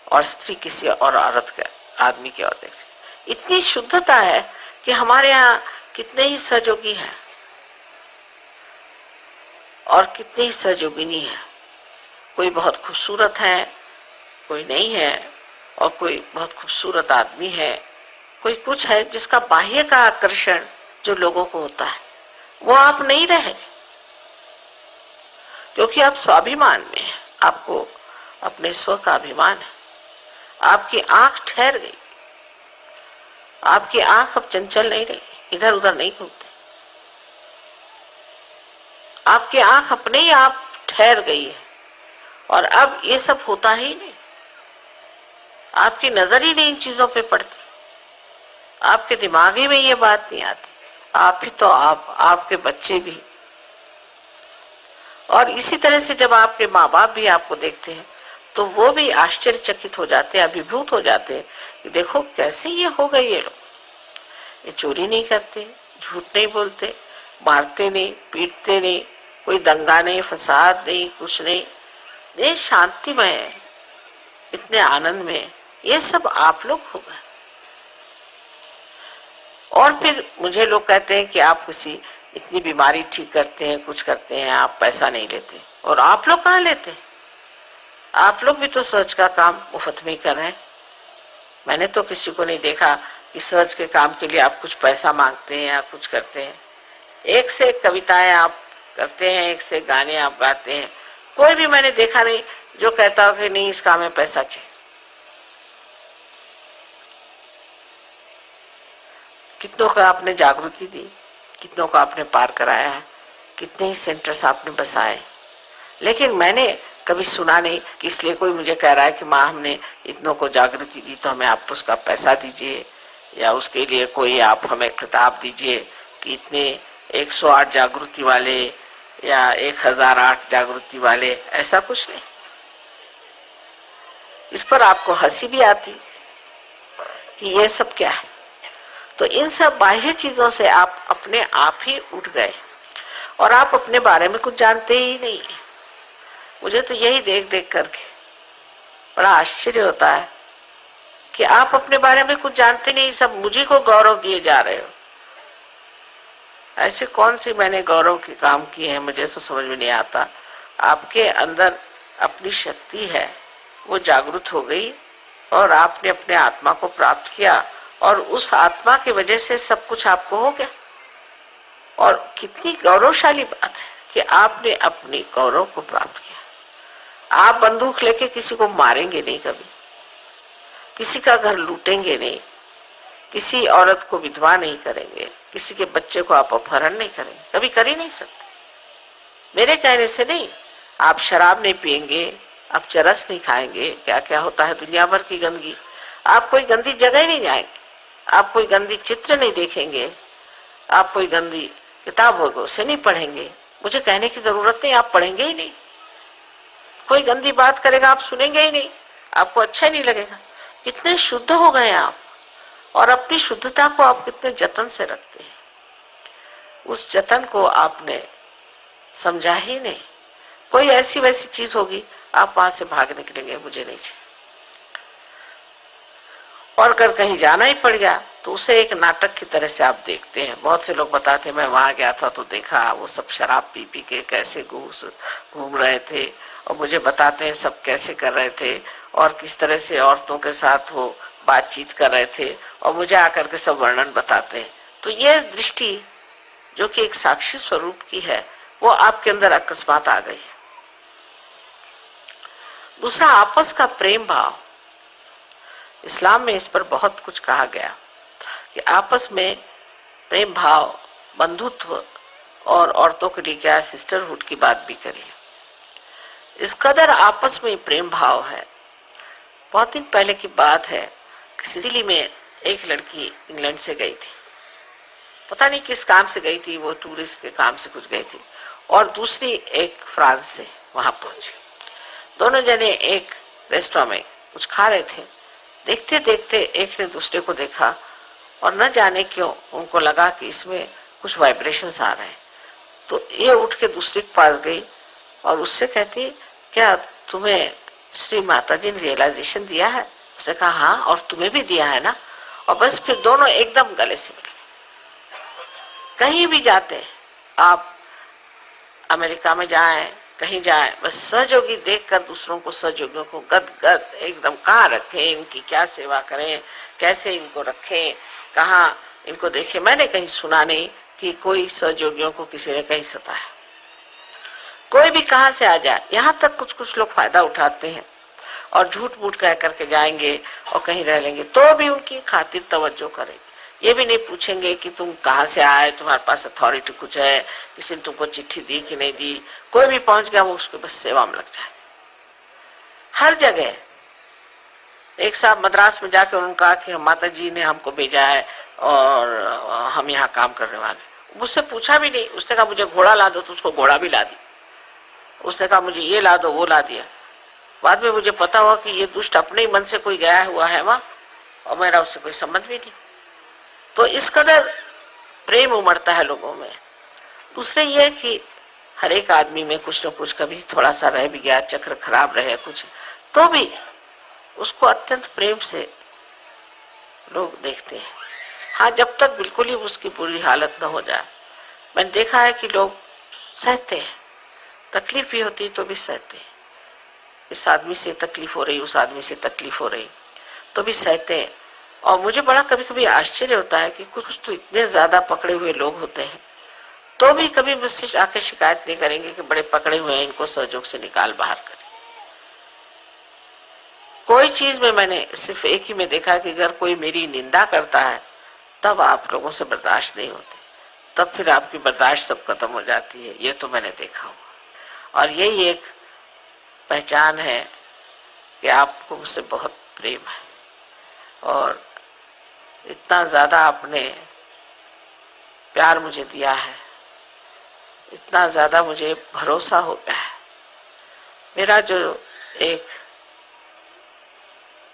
S4: और स्त्री किसी और औरत के आदमी की ओर देखती। इतनी शुद्धता है कि हमारे यहाँ कितने ही सहयोगी हैं और कितनी ही सहयोगिनी है। कोई बहुत खूबसूरत है, कोई नहीं है, और कोई बहुत खूबसूरत आदमी है, कोई कुछ है जिसका बाह्य का आकर्षण जो लोगों को होता है वो आप नहीं रहे, क्योंकि आप स्वाभिमान में हैं, आपको अपने स्व का अभिमान है। आपकी आंख ठहर गई, आपकी आंख अब चंचल नहीं रही, इधर उधर नहीं घूमती। आपकी आंख अपने ही आप ठहर गई है और अब ये सब होता ही नहीं। आपकी नजर ही नहीं इन चीजों पे पड़ती, आपके दिमाग ही में ये बात नहीं आती। आप ही तो आप, आपके बच्चे भी। और इसी तरह से जब आपके माँ बाप भी आपको देखते हैं तो वो भी आश्चर्यचकित हो जाते हैं, अभिभूत हो जाते हैं कि देखो कैसे ये हो गए ये लोग। ये चोरी नहीं करते, झूठ नहीं बोलते, मारते नहीं, पीटते नहीं, कोई दंगा नहीं, फसाद नहीं, कुछ नहीं, ये शांतिमय है, इतने आनंद में। ये सब आप लोग हो गए। और फिर मुझे लोग कहते हैं कि आप किसी इतनी बीमारी ठीक करते हैं, कुछ करते हैं, आप पैसा नहीं लेते। और आप लोग कहाँ लेते हैं? आप लोग भी तो सर्च का काम मुफ्त में कर रहे हैं। मैंने तो किसी को नहीं देखा कि सर्च के काम के लिए आप कुछ पैसा मांगते हैं या कुछ करते हैं। एक से एक कविताएं आप करते हैं, एक से एक गाने आप गाते हैं। कोई भी मैंने देखा नहीं जो कहता हो कि नहीं इस काम में पैसा चाहिए। कितनों को आपने जागृति दी, कितनों को आपने पार कराया है, कितने ही सेंटर्स आपने बसाए, लेकिन मैंने कभी सुना नहीं कि इसलिए कोई मुझे कह रहा है कि माँ हमने इतनों को जागृति दी तो हमें आप उसका पैसा दीजिए, या उसके लिए कोई आप हमें खिताब दीजिए कि इतने 108 जागृति वाले या 1008 जागृति वाले। ऐसा कुछ नहीं। इस पर आपको हंसी भी आती कि ये सब क्या है। तो इन सब बाह्य चीजों से आप अपने आप ही उठ गए और आप अपने बारे में कुछ जानते ही नहीं। मुझे तो यही देख देख करके बड़ा आश्चर्य होता है कि आप अपने बारे में कुछ जानते नहीं, सब मुझे को गौरव दिए जा रहे हो। ऐसे कौन सी मैंने गौरव के काम किए हैं मुझे तो समझ में नहीं आता। आपके अंदर अपनी शक्ति है, वो जागृत हो गई और आपने अपने आत्मा को प्राप्त किया और उस आत्मा की वजह से सब कुछ आपको हो गया। और कितनी गौरवशाली बात है कि आपने अपनी गौरव को प्राप्त किया। आप बंदूक लेके किसी को मारेंगे नहीं, कभी किसी का घर लूटेंगे नहीं, किसी औरत को विधवा नहीं करेंगे, किसी के बच्चे को आप अपहरण नहीं करेंगे, कभी कर ही नहीं सकते। मेरे कहने से नहीं। आप शराब नहीं पिएंगे, आप चरस नहीं खाएंगे, क्या क्या होता है दुनिया भर की गंदगी। आप कोई गंदी जगह नहीं जाएंगे, आप कोई गंदी चित्र नहीं देखेंगे, आप कोई गंदी किताब होगी उसे नहीं पढ़ेंगे। मुझे कहने की जरूरत नहीं, आप पढ़ेंगे ही नहीं। कोई गंदी बात करेगा आप सुनेंगे ही नहीं, आपको अच्छा ही नहीं लगेगा। कितने शुद्ध हो गए आप, और अपनी शुद्धता को आप कितने जतन से रखते हैं। उस जतन को आपने समझा ही नहीं। कोई ऐसी वैसी चीज होगी आप वहां से भाग निकलेंगे, मुझे नहीं चाहिए। और अगर कहीं जाना ही पड़ गया तो उसे एक नाटक की तरह से आप देखते हैं। बहुत से लोग बताते हैं मैं वहां गया था तो देखा वो सब शराब पी पी के कैसे घूम रहे थे, और मुझे बताते हैं सब कैसे कर रहे थे और किस तरह से औरतों के साथ वो बातचीत कर रहे थे, और मुझे आकर के सब वर्णन बताते हैं। तो ये दृष्टि जो कि एक साक्षी स्वरूप की है वो आपके अंदर अकस्मात आ गई है। दूसरा, आपस का प्रेम भाव। इस्लाम में इस पर बहुत कुछ कहा गया कि आपस में प्रेम भाव, बंधुत्व, और औरतों के लिए क्या सिस्टरहुड की बात भी करी। इस कदर आपस में प्रेम भाव है। बहुत दिन पहले की बात है कि सिसिली में एक लड़की इंग्लैंड से गई थी, पता नहीं किस काम से गई थी, वो टूरिस्ट के काम से कुछ गई थी, और दूसरी एक फ्रांस से वहां पहुंची। दोनों जने एक रेस्टोरेंट में कुछ खा रहे थे। देखते देखते एक ने दूसरे को देखा और न जाने क्यों उनको लगा कि इसमें कुछ वाइब्रेशंस आ रहे हैं। तो ये उठ के दूसरे के पास गई और उससे कहती, क्या तुम्हें श्री माता जी ने रियलाइजेशन दिया है? उसने कहा हाँ, और तुम्हें भी दिया है ना। और बस फिर दोनों एकदम गले से मिल गए। कहीं भी जाते आप, अमेरिका में जाएं, कहीं जाएं, बस सहयोगी देखकर दूसरों को, सहयोगियों को गद एकदम कहाँ रखें, इनकी क्या सेवा करें, कैसे इनको रखें, कहाँ इनको देखें। मैंने कहीं सुना नहीं कि कोई सहयोगियों को किसी ने कहीं सताया। कोई भी कहाँ से आ जाए, यहाँ तक कुछ लोग फायदा उठाते हैं और झूठ मूठ कह करके जाएंगे और कहीं रह लेंगे, तो भी उनकी खातिर तवज्जो करेंगे। ये भी नहीं पूछेंगे कि तुम कहाँ से आए, तुम्हारे पास अथॉरिटी कुछ है, किसी ने तुमको चिट्ठी दी कि नहीं दी। कोई भी पहुंच गया वो उसके बस सेवा में लग जाए। हर जगह एक साहब मद्रास में जाके उन्होंने कहा कि माता जी ने हमको भेजा है और हम यहाँ काम करने वाले। मुझसे पूछा भी नहीं, उसने कहा मुझे घोड़ा ला दो, तो उसको घोड़ा भी ला दी। उसने कहा मुझे ये ला दो, वो ला दिया। बाद में मुझे पता हुआ कि ये दुष्ट अपने ही मन से कोई गया हुआ है वहां, और मेरा उससे कोई संबंध भी नहीं। तो इस कदर प्रेम उमड़ता है लोगों में। दूसरे ये कि हर एक आदमी में कुछ न कुछ कभी थोड़ा सा रह भी गया, चक्र खराब रहे कुछ, तो भी उसको अत्यंत प्रेम से लोग देखते हैं। हाँ, जब तक बिल्कुल ही उसकी बुरी हालत न हो जाए। मैंने देखा है कि लोग सहते हैं, तकलीफ भी होती तो भी सहते हैं। इस आदमी से तकलीफ हो रही, उस आदमी से तकलीफ हो रही, तो भी सहते हैं। और मुझे बड़ा कभी कभी आश्चर्य होता है कि कुछ तो इतने ज्यादा पकड़े हुए लोग होते हैं, तो भी कभी मुझसे आके शिकायत नहीं करेंगे कि बड़े पकड़े हुए हैं, इनको सहयोग से निकाल बाहर करें। कोई चीज में मैंने सिर्फ एक ही में देखा कि अगर कोई मेरी निंदा करता है तब आप लोगों से बर्दाश्त नहीं होती, तब फिर आपकी बर्दाश्त सब खत्म हो जाती है। ये तो मैंने देखा हुआ, और यही एक पहचान है कि आपको मुझसे बहुत प्रेम है, और इतना ज्यादा आपने प्यार मुझे दिया है, इतना ज्यादा मुझे भरोसा हो गया है। मेरा जो एक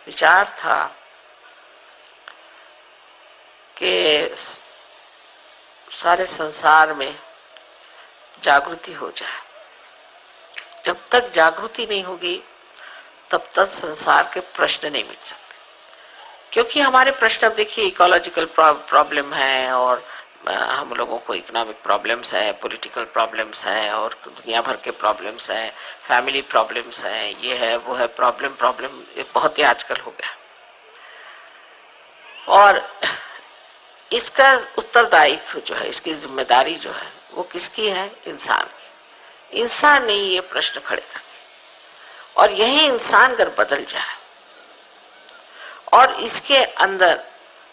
S4: विचार था कि सारे संसार में जागृति हो जाए, जब तक जागृति नहीं होगी तब तक संसार के प्रश्न नहीं मिट सकते। क्योंकि हमारे प्रश्न, अब देखिए, इकोलॉजिकल प्रॉब्लम है, और हम लोगों को इकोनॉमिक प्रॉब्लम्स है, पॉलिटिकल प्रॉब्लम्स हैं, और दुनिया भर के प्रॉब्लम्स हैं, फैमिली प्रॉब्लम्स हैं, ये है वो है, प्रॉब्लम ये बहुत ही आजकल हो गया। और इसका उत्तरदायित्व जो है, इसकी जिम्मेदारी जो है, वो किसकी है? इंसान की। इंसान ने ये प्रश्न खड़े कर दिए, और यही इंसान अगर बदल जाए और इसके अंदर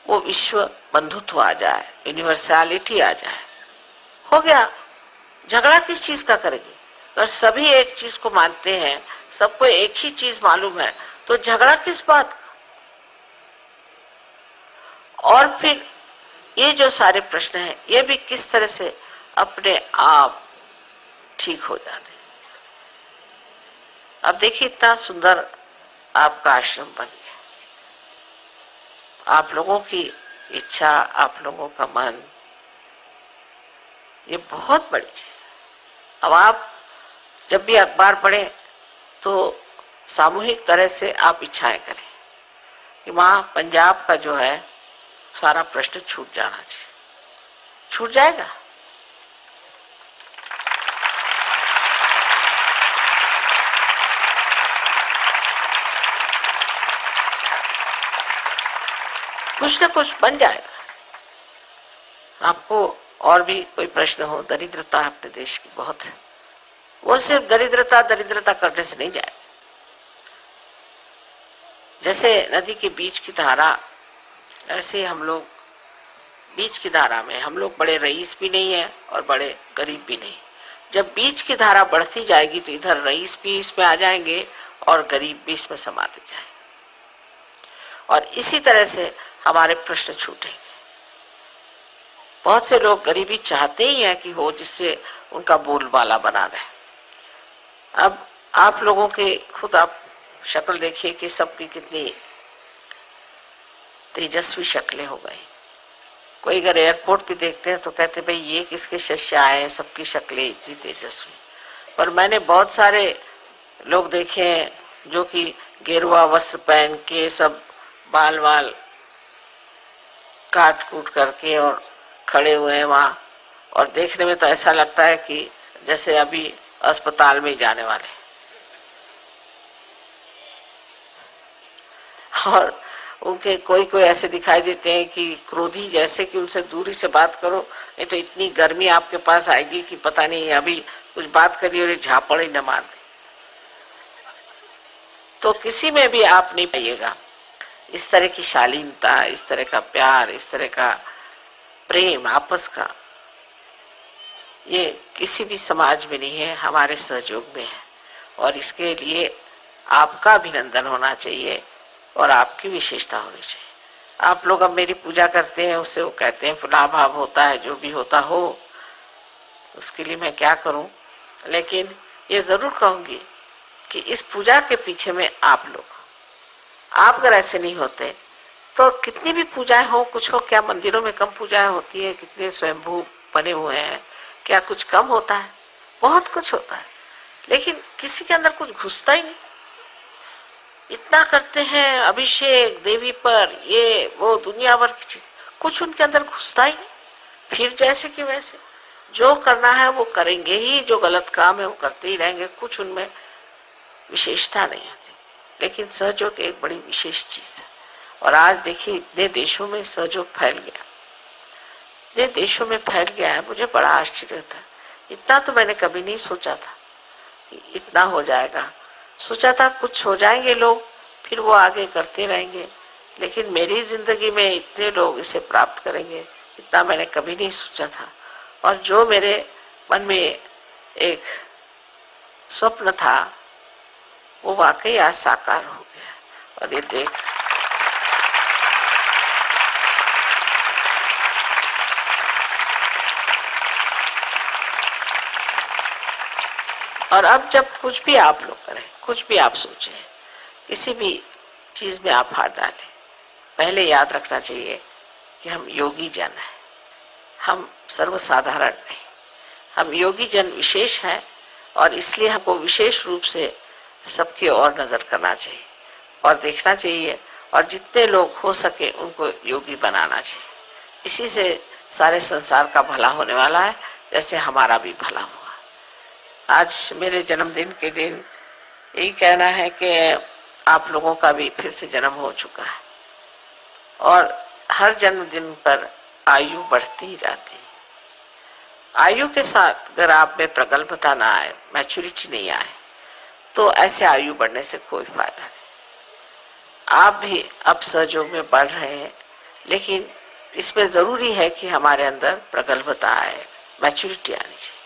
S4: वो विश्व बंधुत्व आ जाए, यूनिवर्सैलिटी आ जाए, हो गया। झगड़ा किस चीज का करेंगे? अगर सभी एक चीज को मानते हैं, सबको एक ही चीज मालूम है, तो झगड़ा किस बात का? और फिर ये जो सारे प्रश्न हैं, ये भी किस तरह से अपने आप ठीक हो जाते हैं। अब देखिए, इतना सुंदर आपका आश्रम बन गया, आप लोगों की इच्छा, आप लोगों का मन, ये बहुत बड़ी चीज है। अब आप जब भी अखबार पढ़ें तो सामूहिक तरह से आप इच्छाएं करें कि वहाँ पंजाब का जो है सारा प्रश्न छूट जाना चाहिए। छूट जाएगा? कुछ ना कुछ बन जाएगा। आपको और भी कोई प्रश्न हो? दरिद्रता अपने देश की बहुत है, वो सिर्फ दरिद्रता दरिद्रता करने से नहीं जाए। जैसे नदी के बीच की धारा, ऐसे हम लोग बीच की धारा में, हम लोग बड़े रईस भी नहीं है और बड़े गरीब भी नहीं। जब बीच की धारा बढ़ती जाएगी तो इधर रईस भी इसमें आ जाएंगे और गरीब भी इसमें समाते जाएंगे, और इसी तरह से हमारे प्रश्न छूटेंगे। बहुत से लोग गरीबी चाहते ही हैं कि हो, जिससे उनका बोलबाला बना रहे। अब आप लोगों के खुद आप शक्ल देखिए कि सबकी कितनी तेजस्वी शक्लें हो गई। कोई अगर एयरपोर्ट पे देखते हैं तो कहते भाई ये किसके शिष्य आए हैं, सबकी शक्लें इतनी तेजस्वी। पर मैंने बहुत सारे लोग देखे हैं जो कि गेरुआ वस्त्र पहन के, सब बाल वाल काट कूट करके और खड़े हुए हैं वहां, और देखने में तो ऐसा लगता है कि जैसे अभी अस्पताल में जाने वाले। और उनके कोई कोई ऐसे दिखाई देते हैं कि क्रोधी, जैसे कि उनसे दूरी से बात करो, नहीं तो इतनी गर्मी आपके पास आएगी कि पता नहीं अभी कुछ बात करिए और झापड़ ही न मार दे। तो किसी में भी आप नहीं पाइएगा इस तरह की शालीनता, इस तरह का प्यार, इस तरह का प्रेम आपस का। ये किसी भी समाज में नहीं है, हमारे सहयोग में है, और इसके लिए आपका अभिनंदन होना चाहिए और आपकी विशेषता होनी चाहिए। आप लोग अब मेरी पूजा करते हैं, उससे वो कहते हैं फुला भाव होता है, जो भी होता हो, उसके लिए मैं क्या करूं। लेकिन ये जरूर कहूंगी कि इस पूजा के पीछे में आप लोग, आप अगर ऐसे नहीं होते तो कितनी भी पूजाएं हो, कुछ हो, क्या मंदिरों में कम पूजाएं होती है? कितने स्वयंभू बने हुए हैं, क्या कुछ कम होता है? बहुत कुछ होता है, लेकिन किसी के अंदर कुछ घुसता ही नहीं। इतना करते हैं अभिषेक देवी पर, ये वो दुनिया भर की चीज, कुछ उनके अंदर घुसता ही नहीं। फिर जैसे कि वैसे जो करना है वो करेंगे ही, जो गलत काम है वो करते ही रहेंगे, कुछ उनमें विशेषता नहीं आती। लेकिन सहयोग एक बड़ी विशेष चीज है। और आज देखिए इतने देशों में सहयोग फैल गया, इतने देशों में फैल गया है, मुझे बड़ा आश्चर्य होता है। इतना तो मैंने कभी नहीं सोचा था कि इतना हो जाएगा। सोचा था कुछ हो जाएंगे लोग, फिर वो आगे करते रहेंगे, लेकिन मेरी जिंदगी में इतने लोग इसे प्राप्त करेंगे, इतना मैंने कभी नहीं सोचा था। और जो मेरे मन में एक स्वप्न था वो वाकई आज साकार हो गया। और ये देख और अब जब कुछ भी आप लोग करें, कुछ भी आप सोचें, किसी भी चीज में आप हाथ डालें, पहले याद रखना चाहिए कि हम योगी जन हैं, हम सर्वसाधारण नहीं, हम योगी जन विशेष हैं, और इसलिए हमको विशेष रूप से सबकी ओर नजर करना चाहिए और देखना चाहिए, और जितने लोग हो सके उनको योगी बनाना चाहिए। इसी से सारे संसार का भला होने वाला है, जैसे हमारा भी भला हुआ। आज मेरे जन्मदिन के दिन यही कहना है कि आप लोगों का भी फिर से जन्म हो चुका है, और हर जन्मदिन पर आयु बढ़ती ही जाती है। आयु के साथ अगर आप में प्रगल्भता ना आए, मैच्योरिटी नहीं आए, तो ऐसे आयु बढ़ने से कोई फायदा नहीं। आप भी अब सहयोग में बढ़ रहे हैं, लेकिन इसमें जरूरी है कि हमारे अंदर प्रगल्भता आए, मैच्योरिटी आनी चाहिए।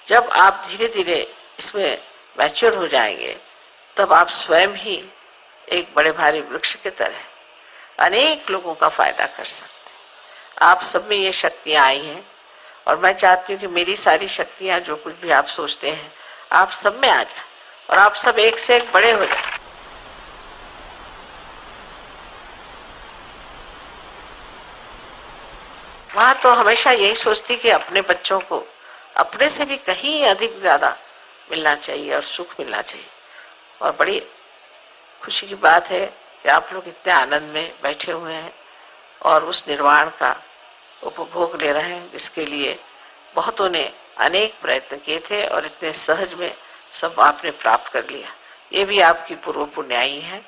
S4: जब आप धीरे धीरे इसमें मैच्योर हो जाएंगे, तब आप स्वयं ही एक बड़े भारी वृक्ष के तरह अनेक लोगों का फायदा कर सकते हैं। आप सब में ये शक्तियां आई हैं, और मैं चाहती हूँ कि मेरी सारी शक्तियां, जो कुछ भी आप सोचते हैं, आप सब में आ जाए और आप सब एक से एक बड़े हो जाए। वहां तो हमेशा यही सोचती कि अपने बच्चों को अपने से भी कहीं अधिक ज्यादा मिलना चाहिए और सुख मिलना चाहिए। और बड़ी खुशी की बात है कि आप लोग इतने आनंद में बैठे हुए हैं और उस निर्वाण का उपभोग ले रहे हैं, जिसके लिए बहुतों ने अनेक प्रयत्न किए थे और इतने सहज में सब आपने प्राप्त कर लिया। ये भी आपकी पूर्व पुण्याई है।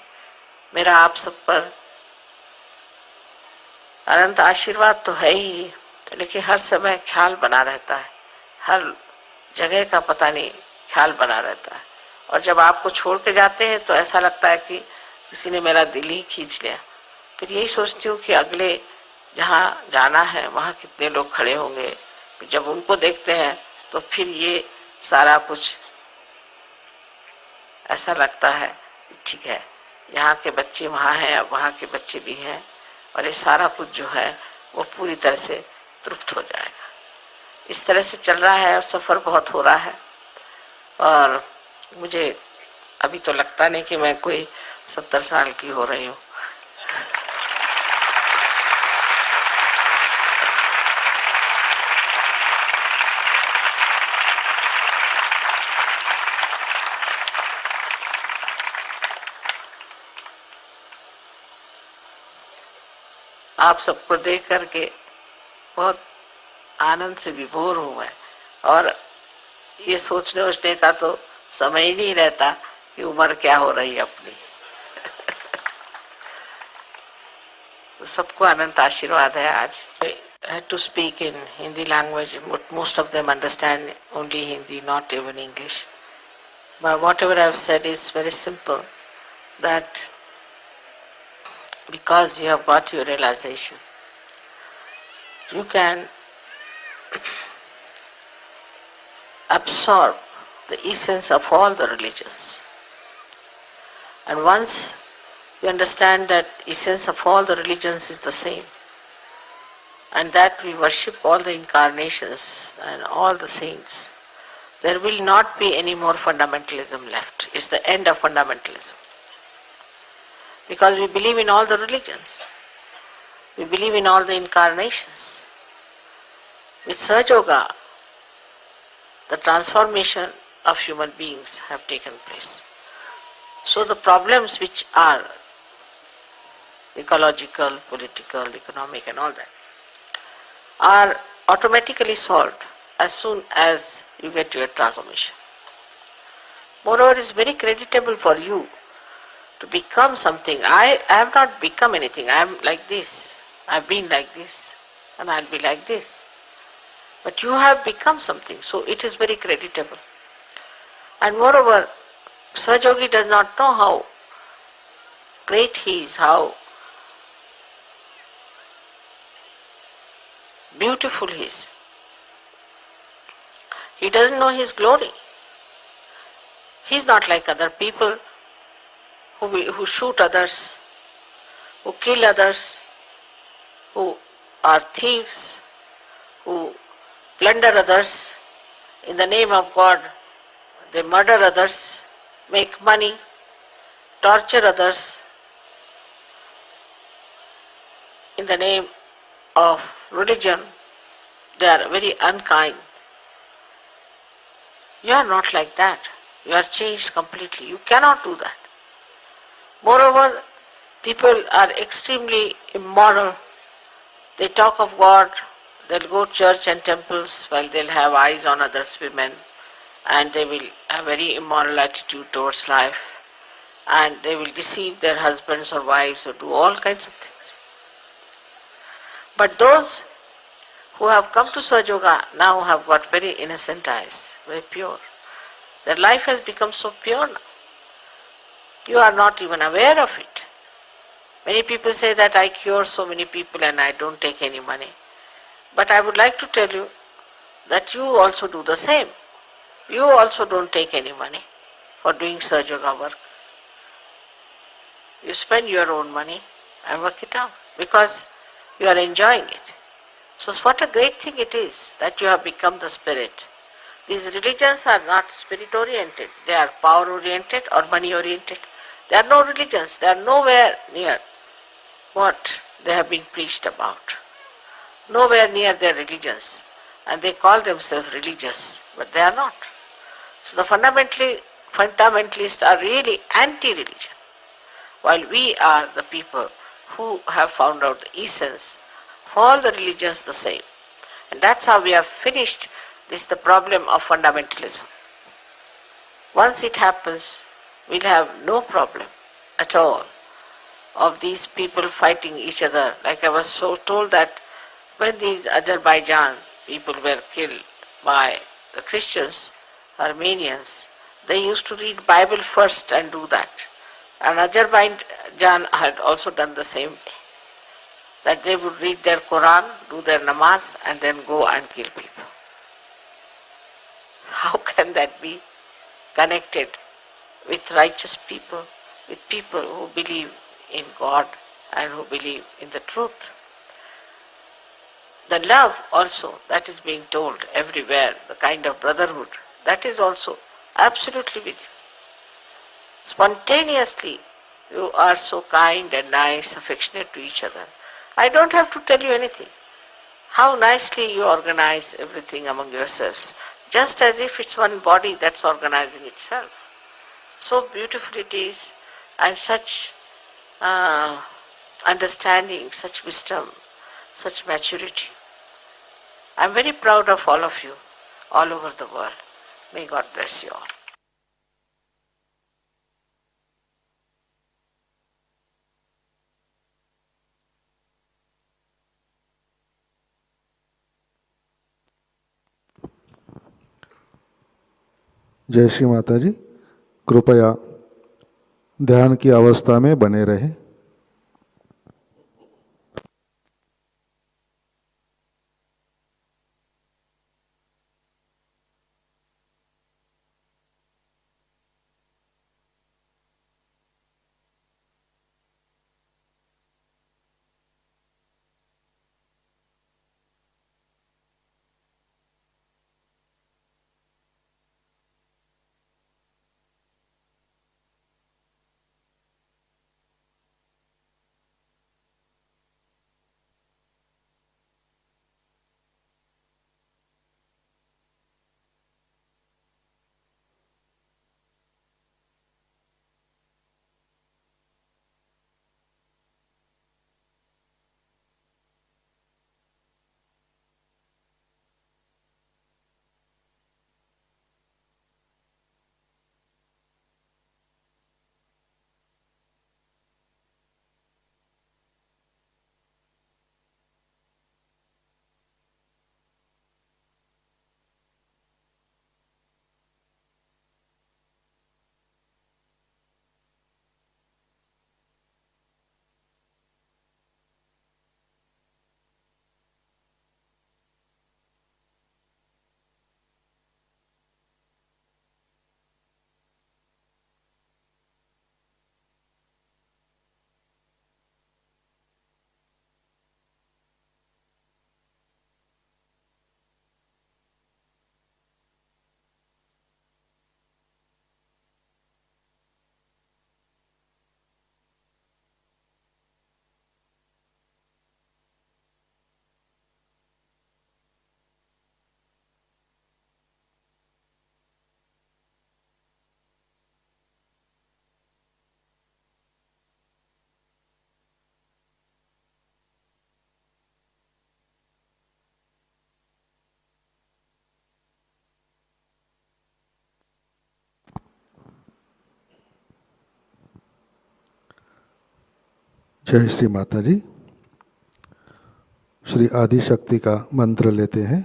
S4: मेरा आप सब पर अनंत आशीर्वाद तो है ही, लेकिन हर समय ख्याल बना रहता है, हर जगह का पता नहीं ख्याल बना रहता है। और जब आपको छोड़ के जाते हैं तो ऐसा लगता है कि किसी ने मेरा दिल ही खींच लिया। फिर यही सोचती हूँ कि अगले जहाँ जाना है वहाँ कितने लोग खड़े होंगे, जब उनको देखते हैं तो फिर ये सारा कुछ ऐसा लगता है ठीक है, यहाँ के बच्चे वहाँ हैं, अब वहाँ के बच्चे भी हैं, और ये सारा कुछ जो है वो पूरी तरह से तृप्त हो जाएगा। इस तरह से चल रहा है और सफ़र बहुत हो रहा है। और मुझे अभी तो लगता नहीं कि मैं कोई 70 साल की हो रही हूँ। आप सबको देख करके बहुत आनंद से विभोर हूँ मैं, और ये सोचने वोचने का तो समय ही नहीं रहता कि उम्र क्या हो रही है अपनी। तो सबको अनंत आशीर्वाद है। आज I had to speak in Hindi language, but most of them understand only Hindi, not even English. But whatever I have said is very simple, that because you have got your realization, you can absorb the essence of all the religions. And once you understand that essence of all the religions is the same, and that we worship all the incarnations and all the saints, there will not be any more fundamentalism left. It's the end of fundamentalism. Because we believe in all the religions. We believe in all the incarnations. With Sahaja Yoga, the transformation of human beings have taken place. So the problems which are ecological, political, economic and all that are automatically solved as soon as you get your transformation. Moreover, it is very creditable for you to become something. I have not become anything. I am like this. I have been like this and I will be like this. But you have become something, so it is very creditable. And moreover, Sahaja Yogi does not know how great he is, how beautiful he is. He doesn't know his glory. He is not like other people who shoot others, who kill others, who are thieves, who plunder others in the name of God. They murder others, make money, torture others in the name of religion. They are very unkind. You are not like that. You are changed completely. You cannot do that. Moreover, people are extremely immoral. They talk of God, they'll go to church and temples while they'll have eyes on others, women, and they will have very immoral attitude towards life, and they will deceive their husbands or wives or do all kinds of things. But those who have come to Sahaja Yoga now have got very innocent eyes, very pure. Their life has become so pure now. You are not even aware of it. Many people say that I cure so many people and I don't take any money. But I would like to tell you that you also do the same. You also don't take any money for doing Sahaja Yoga work. You spend your own money and work it out because you are enjoying it. So what a great thing it is that you have become the spirit. These religions are not spirit oriented, they are power oriented or money oriented. There are no religions, they are nowhere near what they have been preached about. Nowhere near their religions. And they call themselves religious, but they are not. So the fundamentalists are really anti-religion, while we are the people who have found out the essence. For all the religions the same. And that's how we have finished this the problem of fundamentalism. Once it happens, we'll have no problem at all of these people fighting each other. Like I was so told that when these Azerbaijan people were killed by the Christians, Armenians, they used to read Bible first and do that. And Azerbaijan had also done the same way. That they would read their Quran, do their namaz, and then go and kill people. How can that be connected with righteous people, with people who believe in God and who believe in the truth? The love also that is being told everywhere, the kind of brotherhood, that is also absolutely with you. Spontaneously, you are so kind and nice, affectionate to each other. I don't have to tell you anything. How nicely you organize everything among yourselves, just as if it's one body that's organizing itself. So beautiful it is, and such understanding, such wisdom, such maturity. I'm very proud of all of you, all over the world. May God bless you all.
S2: जय श्री माता जी। कृपया ध्यान की अवस्था में बने रहें। जय श्री माता जी। श्री आदि शक्ति का मंत्र लेते हैं।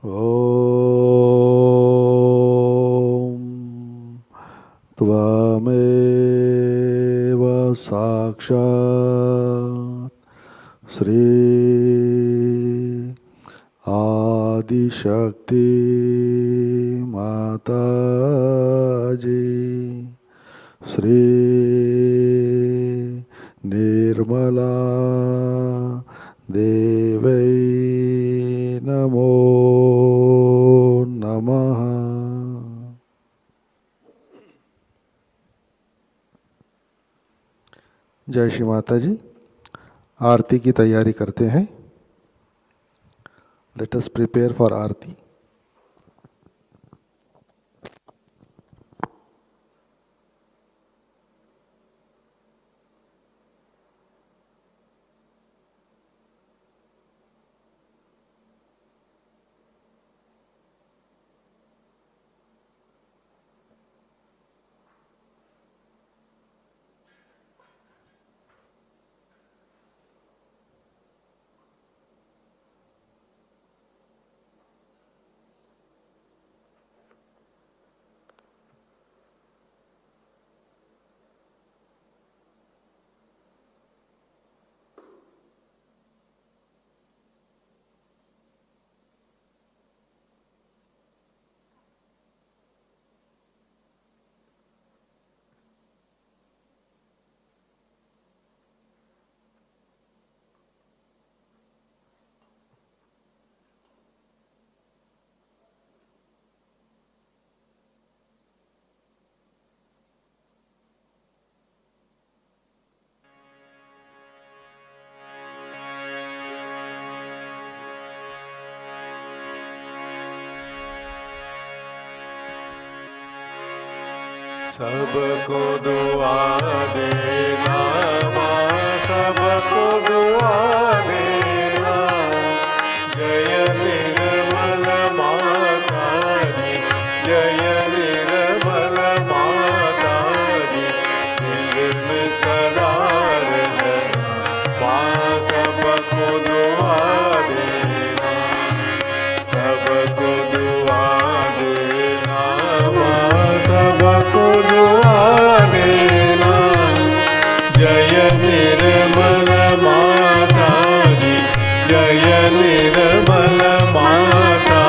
S2: ओम त्वमेव साक्षात् श्री आदिशक्ति माता जी श्री निर्मला देवै नमो नमः। जय श्री माता जी। आरती की तैयारी करते हैं। लेट अस प्रिपेयर फॉर आरती।
S5: सबको दुआ देना माँ, सबको दुआ देना। जय निर्मल माता जी, जय निर्मल माता जी, दिल में सदा रहना माँ, सबको दुआ देना, सबको दुआ देना माँ, सबको दुआ देना। जय निर्मल माता जी, जय निर्मल माता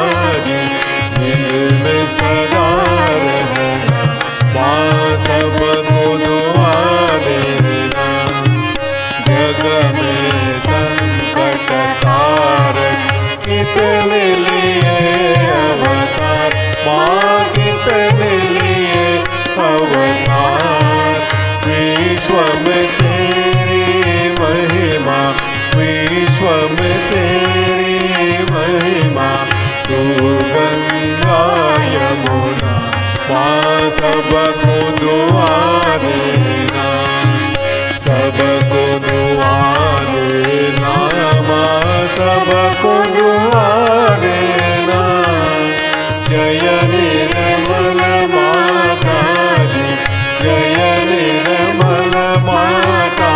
S5: जी, दिल में सदा रहना माँ, सबको दुआ देना। जग में संकट कारक कितने लिए अवतार माँ, कितने लिए अवतार। विश्व में तेरी महिमा, विश्व में तेरी महिमा, तू गंगा यमुना माँ, सबको दुआ देना, सबको दुआ देना माँ, सबको दुआ देना। जय निर्मल माता जी, जय निर्मल माता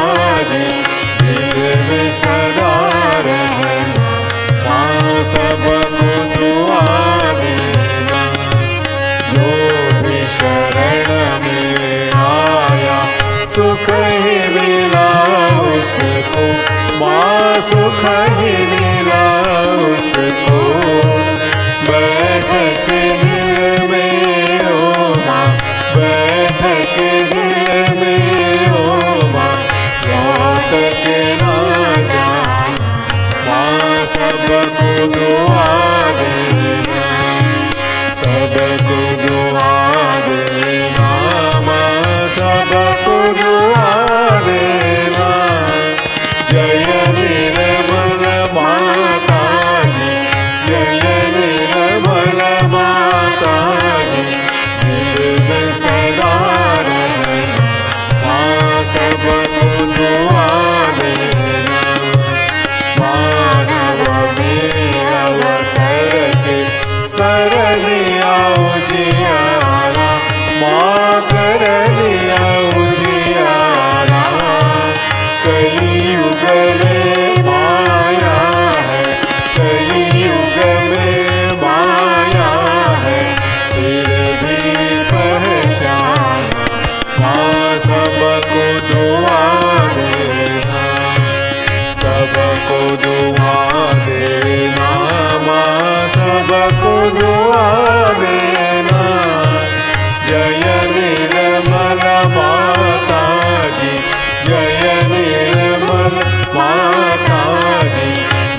S5: जी, दिल में सदा रहना माँ, सबको दुआ देना। जो भी शरण में आया सुख ही मिला उसको माँ, सुख ही मिला उसको। बैठ के दिल में ओ माँ, बैठ के दिल में ओ माँ, लौट के ना जाना माँ, सबको दुआ देना, सबको दुआ देना माँ, सबको दुआ देना। जय निर्मल माता जी, जय निर्मल माता जी, दिल में सदा रहना माँ, सबको दुआ देना। मानव में अवतर के कर लिया उजियारा माँ, कर लिया उजियारा। कलियुग में माया है, कलियुग में माया है, फिर भी पहचाना माँ, सबको दुआ देना, सबको दुआ देना माँ, सबको दुआ देना। जय निर्मल माता जी, जय निर्मल माता जी,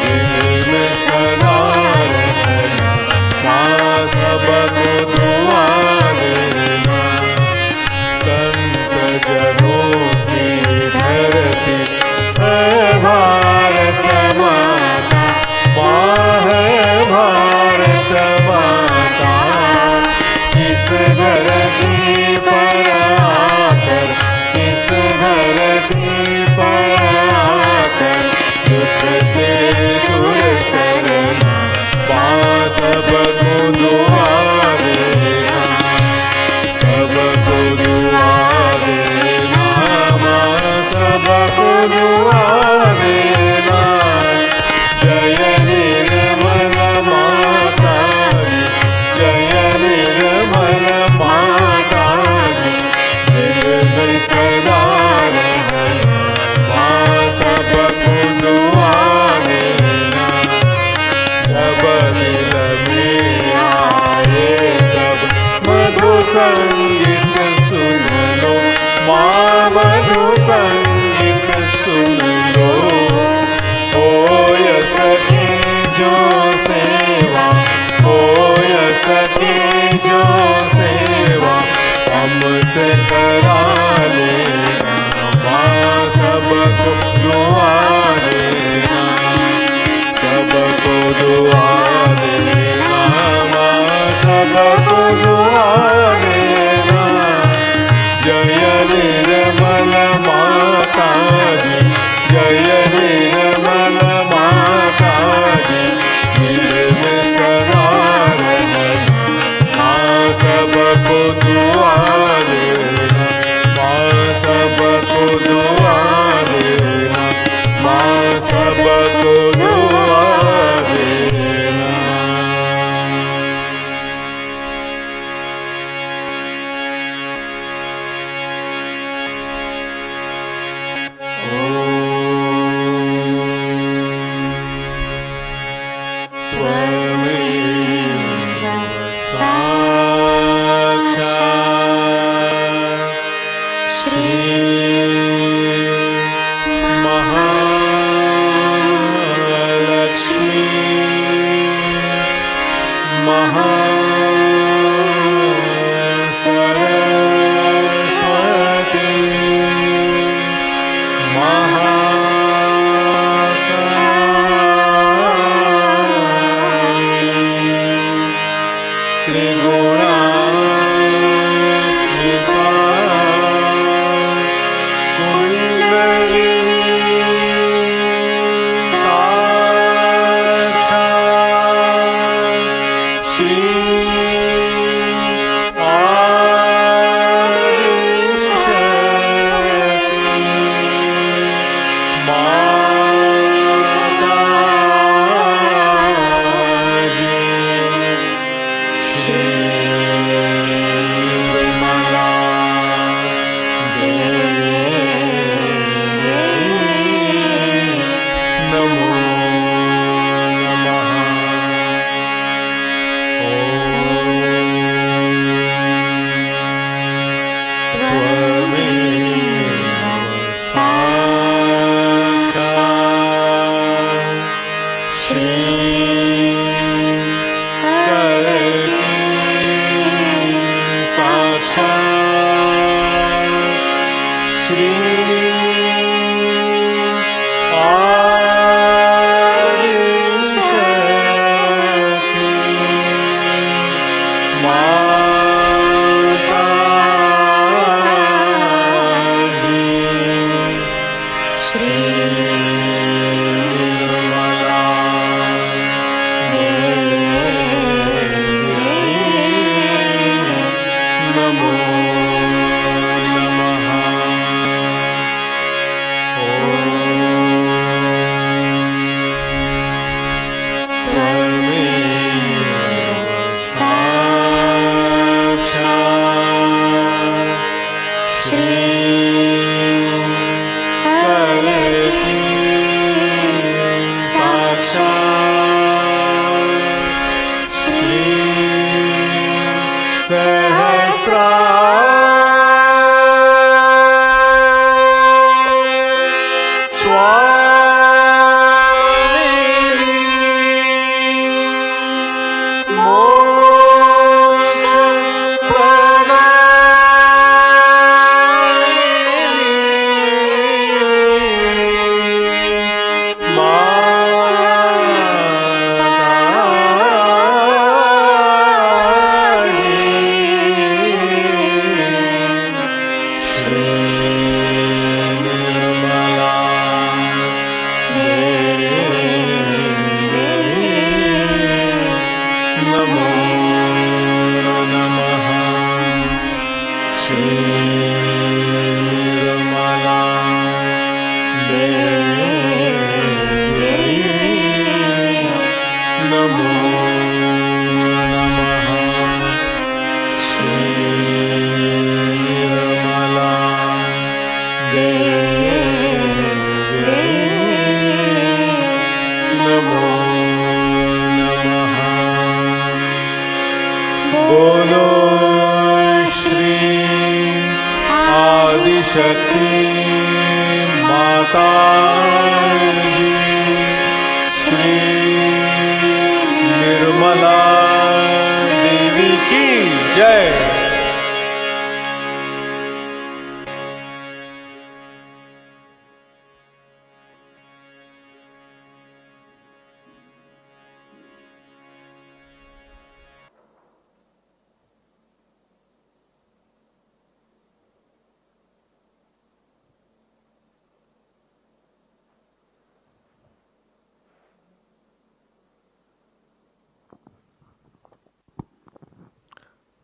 S5: दिल में सदा रहना माँ, सबको दुआ देना। संत जनों की धरती है भारत माता माँ, है भारत माता। इस धरती पर आकर, इस धरती पर आकर, दुख से दूर करना माँ, सबको दुआ देना, सबको दुआ देना माँ, सबको दुआ देना। जय निर्मल माता जी, जय निर्मल माता जी, दिल में सदा रहना माँ, सबको दुआ देना। जब दिल में आए तब मधु संगीत सुन लो माँ, मधु संगीत सुन लो। होय सके जो सेवा, होय सके जो सेवा, हमसे करा लेना माँ, सबको दुआ देना, सबको दुआ देना माँ, सबको दुआ देना।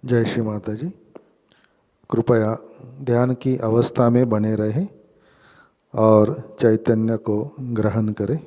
S2: जय श्री माता जी। कृपया ध्यान की अवस्था में बने रहें और चैतन्य को ग्रहण करें।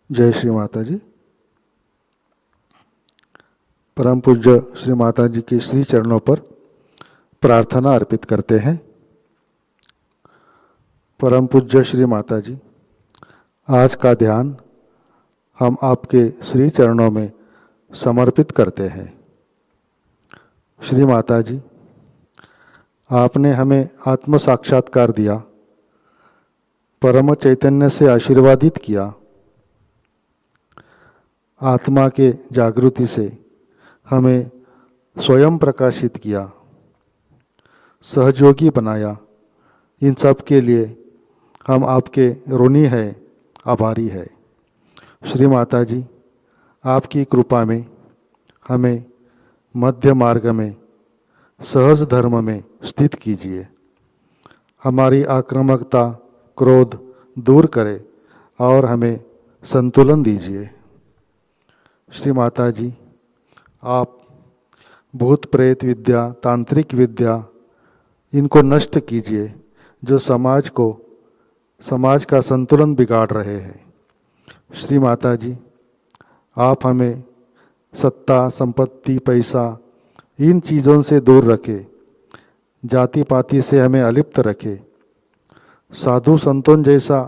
S2: जय श्री माता जी। परम पूज्य श्री माता जी के श्री चरणों पर प्रार्थना अर्पित करते हैं। परम पूज्य श्री माता जी, आज का ध्यान हम आपके श्री चरणों में समर्पित करते हैं। श्री माता जी, आपने हमें आत्म साक्षात्कार दिया, परम चैतन्य से आशीर्वादित किया, आत्मा के जागृति से हमें स्वयं प्रकाशित किया, सहयोगी बनाया। इन सब के लिए हम आपके ऋणी हैं, आभारी है। श्री माता जी, आपकी कृपा में हमें मध्य मार्ग में, सहज धर्म में स्थित कीजिए। हमारी आक्रामकता, क्रोध दूर करे और हमें संतुलन दीजिए। श्री माता जी, आप भूत प्रेत विद्या, तांत्रिक विद्या, इनको नष्ट कीजिए जो समाज का संतुलन बिगाड़ रहे हैं। श्री माता जी, आप हमें सत्ता, संपत्ति, पैसा, इन चीज़ों से दूर रखें, जाति पाति से हमें अलिप्त रखें, साधु संतों जैसा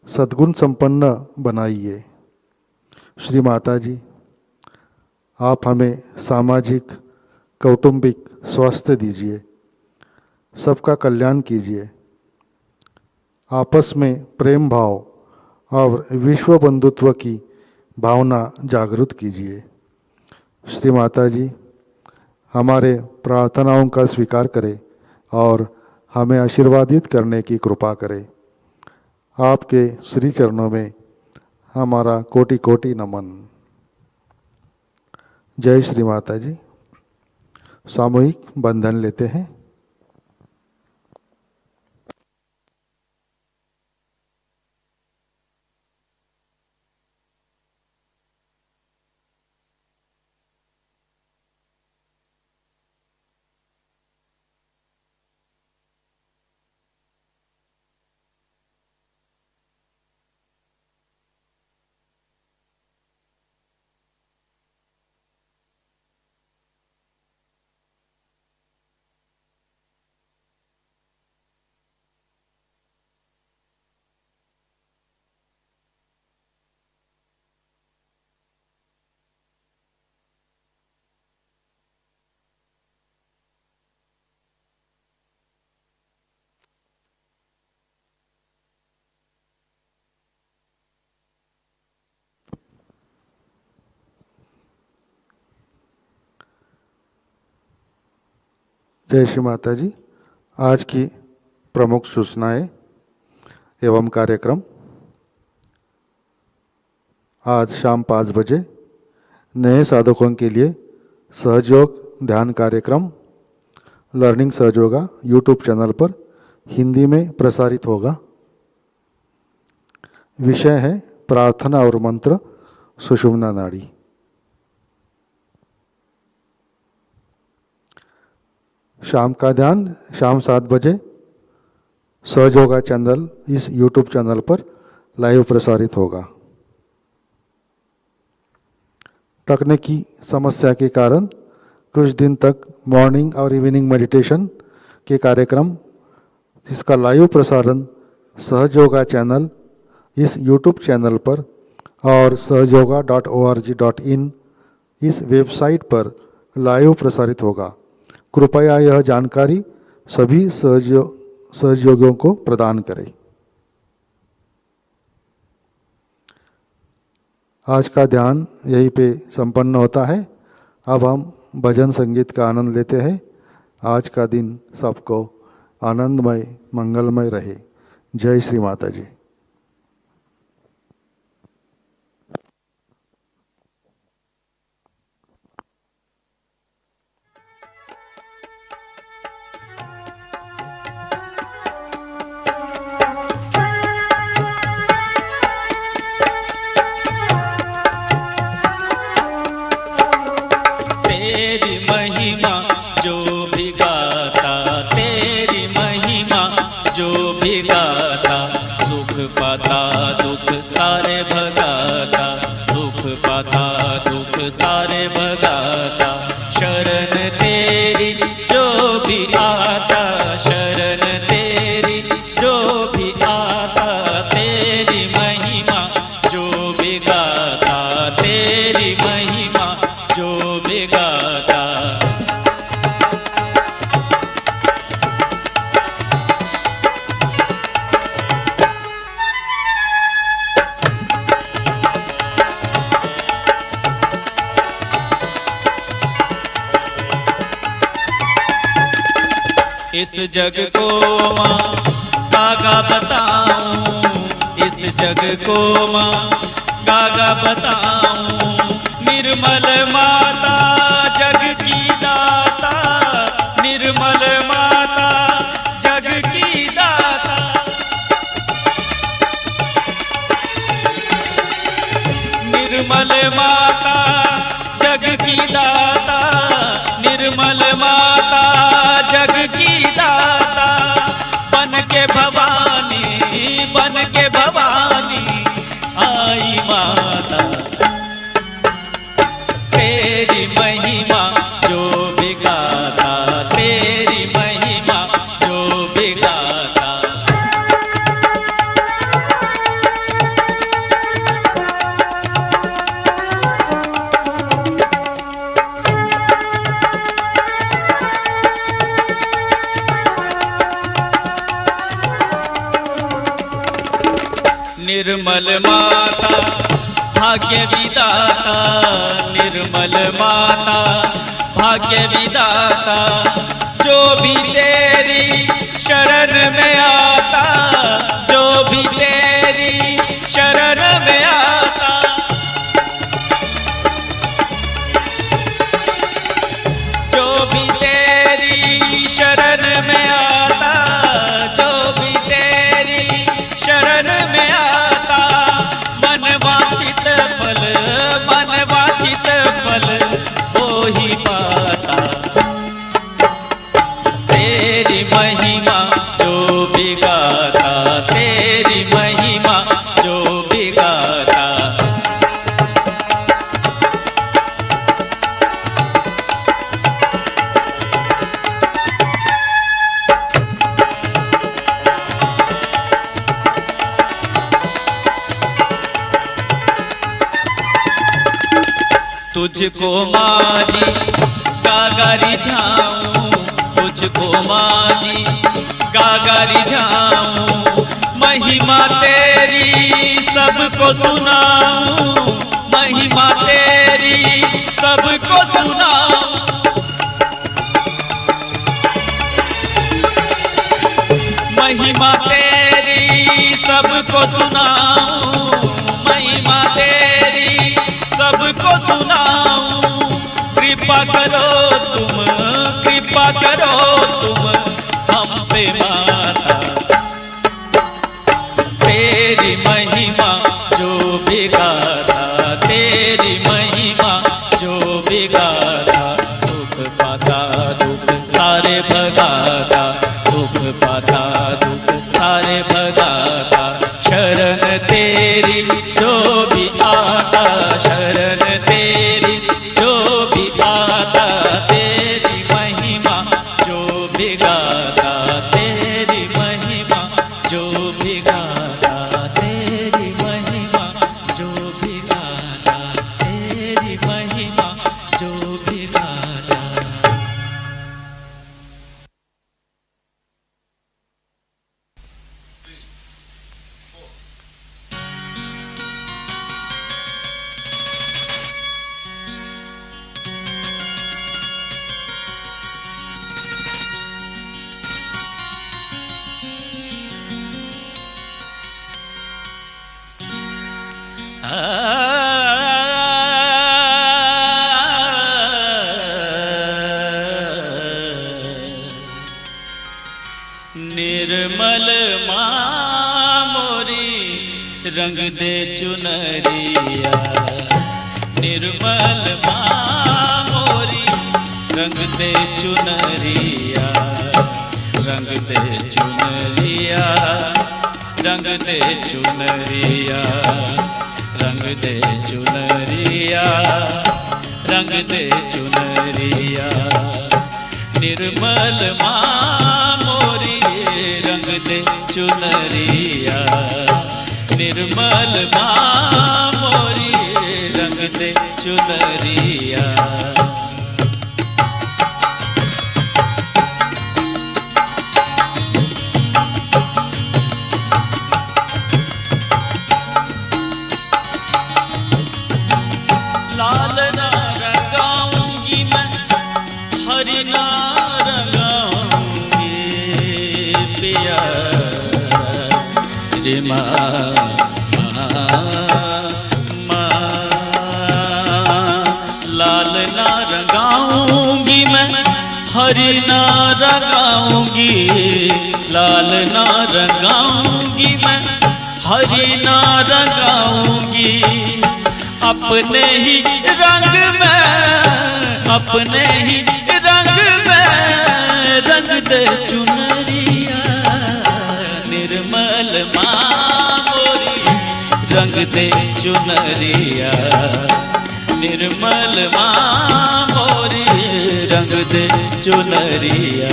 S2: सद्गुण संपन्न बनाइए। श्री माता जी, आप हमें सामाजिक, कौटुंबिक स्वास्थ्य दीजिए, सबका कल्याण कीजिए, आपस में प्रेम भाव और विश्व बंधुत्व की भावना जागृत कीजिए। श्री माता जी, हमारे प्रार्थनाओं का स्वीकार करें और हमें आशीर्वादित करने की कृपा करें। आपके श्री चरणों में हमारा कोटि कोटि नमन। जय श्री माता जी। सामूहिक बंधन लेते हैं। जय श्री माता जी। आज की प्रमुख सूचनाएं एवं कार्यक्रम। आज शाम 5 बजे नए साधकों के लिए सहयोग ध्यान कार्यक्रम लर्निंग सहयोगा यूट्यूब चैनल पर हिंदी में प्रसारित होगा। विषय है प्रार्थना और मंत्र सुषुम्ना नाड़ी। शाम का ध्यान शाम 7 बजे सहयोगा चैनल इस यूट्यूब चैनल पर लाइव प्रसारित होगा। तकनीकी समस्या के कारण कुछ दिन तक मॉर्निंग और इवनिंग मेडिटेशन के कार्यक्रम जिसका लाइव प्रसारण सहयोगा चैनल इस यूट्यूब चैनल पर और सहयोगा.org.in इस वेबसाइट पर लाइव प्रसारित होगा। कृपया यह जानकारी सभी सहयोगियों को प्रदान करें। आज का ध्यान यहीं पे संपन्न होता है। अब हम भजन संगीत का आनंद लेते हैं। आज का दिन सबको आनंदमय, मंगलमय रहे। जय श्री माता जी।
S1: तेरी महिमा जो भी गाता, तेरी महिमा जो भी गाता, सुख इस जग को माँ कागा बताऊं, इस जग को माँ कागा बताऊं। निर्मल माता जग की दाता, निर्मल माता जग की दाता। निर्मल माता जग की दाता, निर्मल माता जग की दाता। बन के भवानी, बन के भवानी आई माता। तेरी महिमा जो भी गाता, तेरी महिमा जो भी गाता। निर्मल माता भाग्य विदाता, निर्मल माता भाग्य विदाता। जो भी तेरी शरण में आता, जो भी तेरी शरण में आता। जो भी तेरी शरण में आता, जो भी तेरी शरण में आता। मन वांछित फल, मन वांछित फल वो ही पाता। तेरी महिमा जो भी गाता, तेरी महिमा जो भी गाता। तुझको माजी गागारी जाऊं, तुझको माजी गागारी जाऊं। महिमा तेरी सबको सुनाऊं, महिमा तेरी सबको सुनाऊं। महिमा तेरी सबको सुनाऊं, महिमा तेरी सबको सुनाऊं। कृपा करो तुम, कृपा करो तुम हम पे माता। तेरी महिमा जो भी गाता, तेरी महिमा जो भी गाता। सुख पाता दुख सारे भगाता, सुख पाता दुख सारे भगाता। शरण तेरी जो भी आता, शरण तेरी जो भी आता। तेरी महिमा जो भी गाता, तेरी महिमा जो भी गाता। तेरी महिमा जो भी गाता, तेरी महिमा जो भी गाता। निर्मल माँ मोरी रंग दे चुनरिया, निर्मल माँ मोरी रंग दे चुनरिया। रंग दे चुनरिया, रंग दे चुनरिया, रंग दे चुनरिया, रंग दे चुनरिया। निर्मल माँ मोरी रंग दे चुनरिया, निर्मल माँ मोरी रंग दे चुनरिया। लाल ना रंगाऊंगी मैं, हरी ना रंगाऊंगी, रे माँ लाल ना रंगाऊंगी मैं, हरी ना रंगाऊंगी, लाल ना रंगाऊंगी मैं, हरी ना रंगाऊंगी, अपने ही रंग में, अपने ही रंग में रंग दे चुनरिया, निर्मल माँ मोरी रंग दे चुनरिया, निर्मल माँ मोरी रंग दे चुनरिया।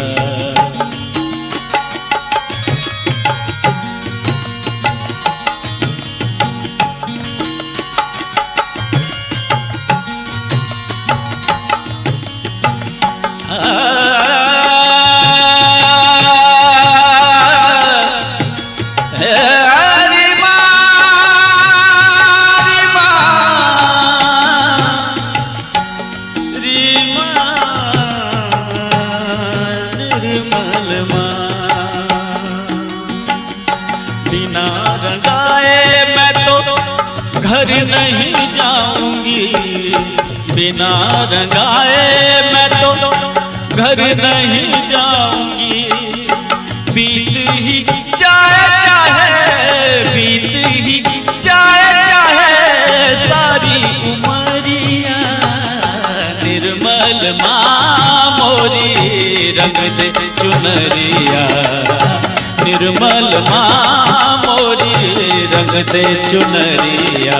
S1: बिना रंगाए मैं तो घर नहीं जाऊंगी, बिना रंगाए मैं तो घर नहीं जाऊंगी, बीत ही जाए चाहे, बीत ही जाए चाहे सारी उमरिया, निर्मल माँ मोरी रंग दे चुनरिया, निर्मल माँ मोरी रंग दे चुनरिया।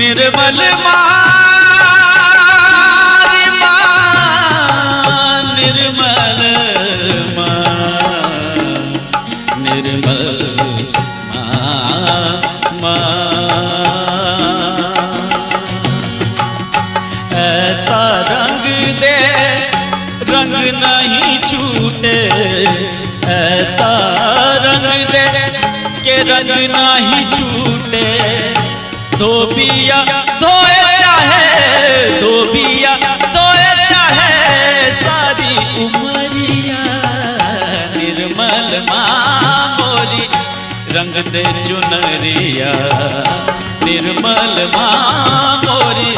S1: निर्मल माँ, निर्मल माँ, निर्मल माँ, ऐसा रंग दे रंग नहीं छूटे, ऐसा रंग दे के रंग नहीं छूटे, धोबिया धोए चाहे, धोबिया धोए चाहे सारी उमरिया, निर्मल माँ मोरी रंग दे चुनरिया, निर्मल माँ मोरी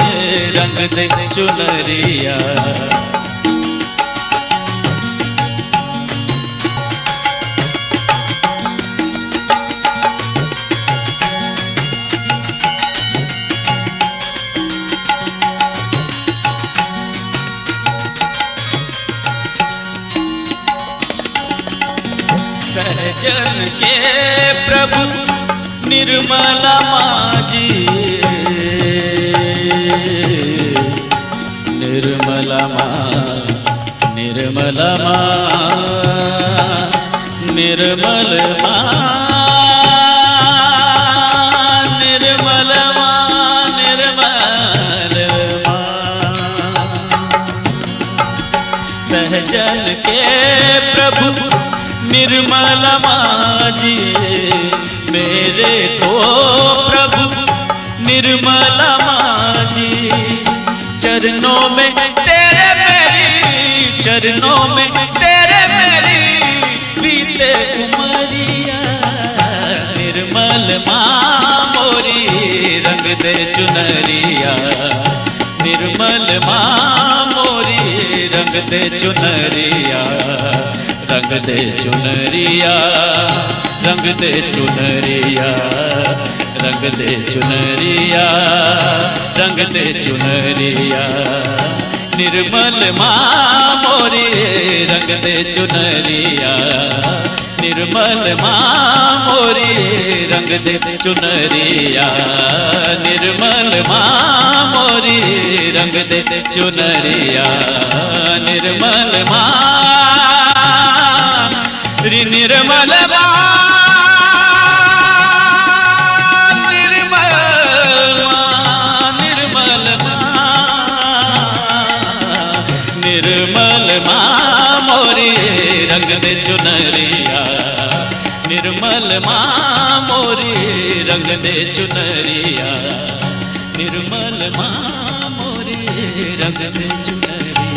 S1: रंग दे चुनरिया। सहजन के प्रभु निर्मला माँ जी, निर्मला माँ, निर्मला माँ, निर्मल माँ, निर्मल माँ, निर्मल माँ, सहजन के प्रभु निर्मला माँ जी, मेरे तो प्रभु निर्मला माँ जी, चरणों में तेरे मेरी, चरणों में तेरे मेरी बीते उमरिया, निर्मल माँ मोरी रंग दे चुनरिया, निर्मल माँ मोरी रंग दे चुनरिया, रंग दे चुनरिया, रंग दे चुनरिया, रंग दे चुनरिया, रंग दे चुनरिया, निर्मल माँ मोरी रंग दे चुनरिया, निर्मल माँ मोरी रंग दे चुनरिया, निर्मल माँ मोरी रंग दे चुनरिया, निर्मल माँ, निर्मल माँ दे चुनरिया, निर्मल माँ मोरी रंग दे चुनरिया, निर्मल माँ मोरी रंग दे चुनरिया।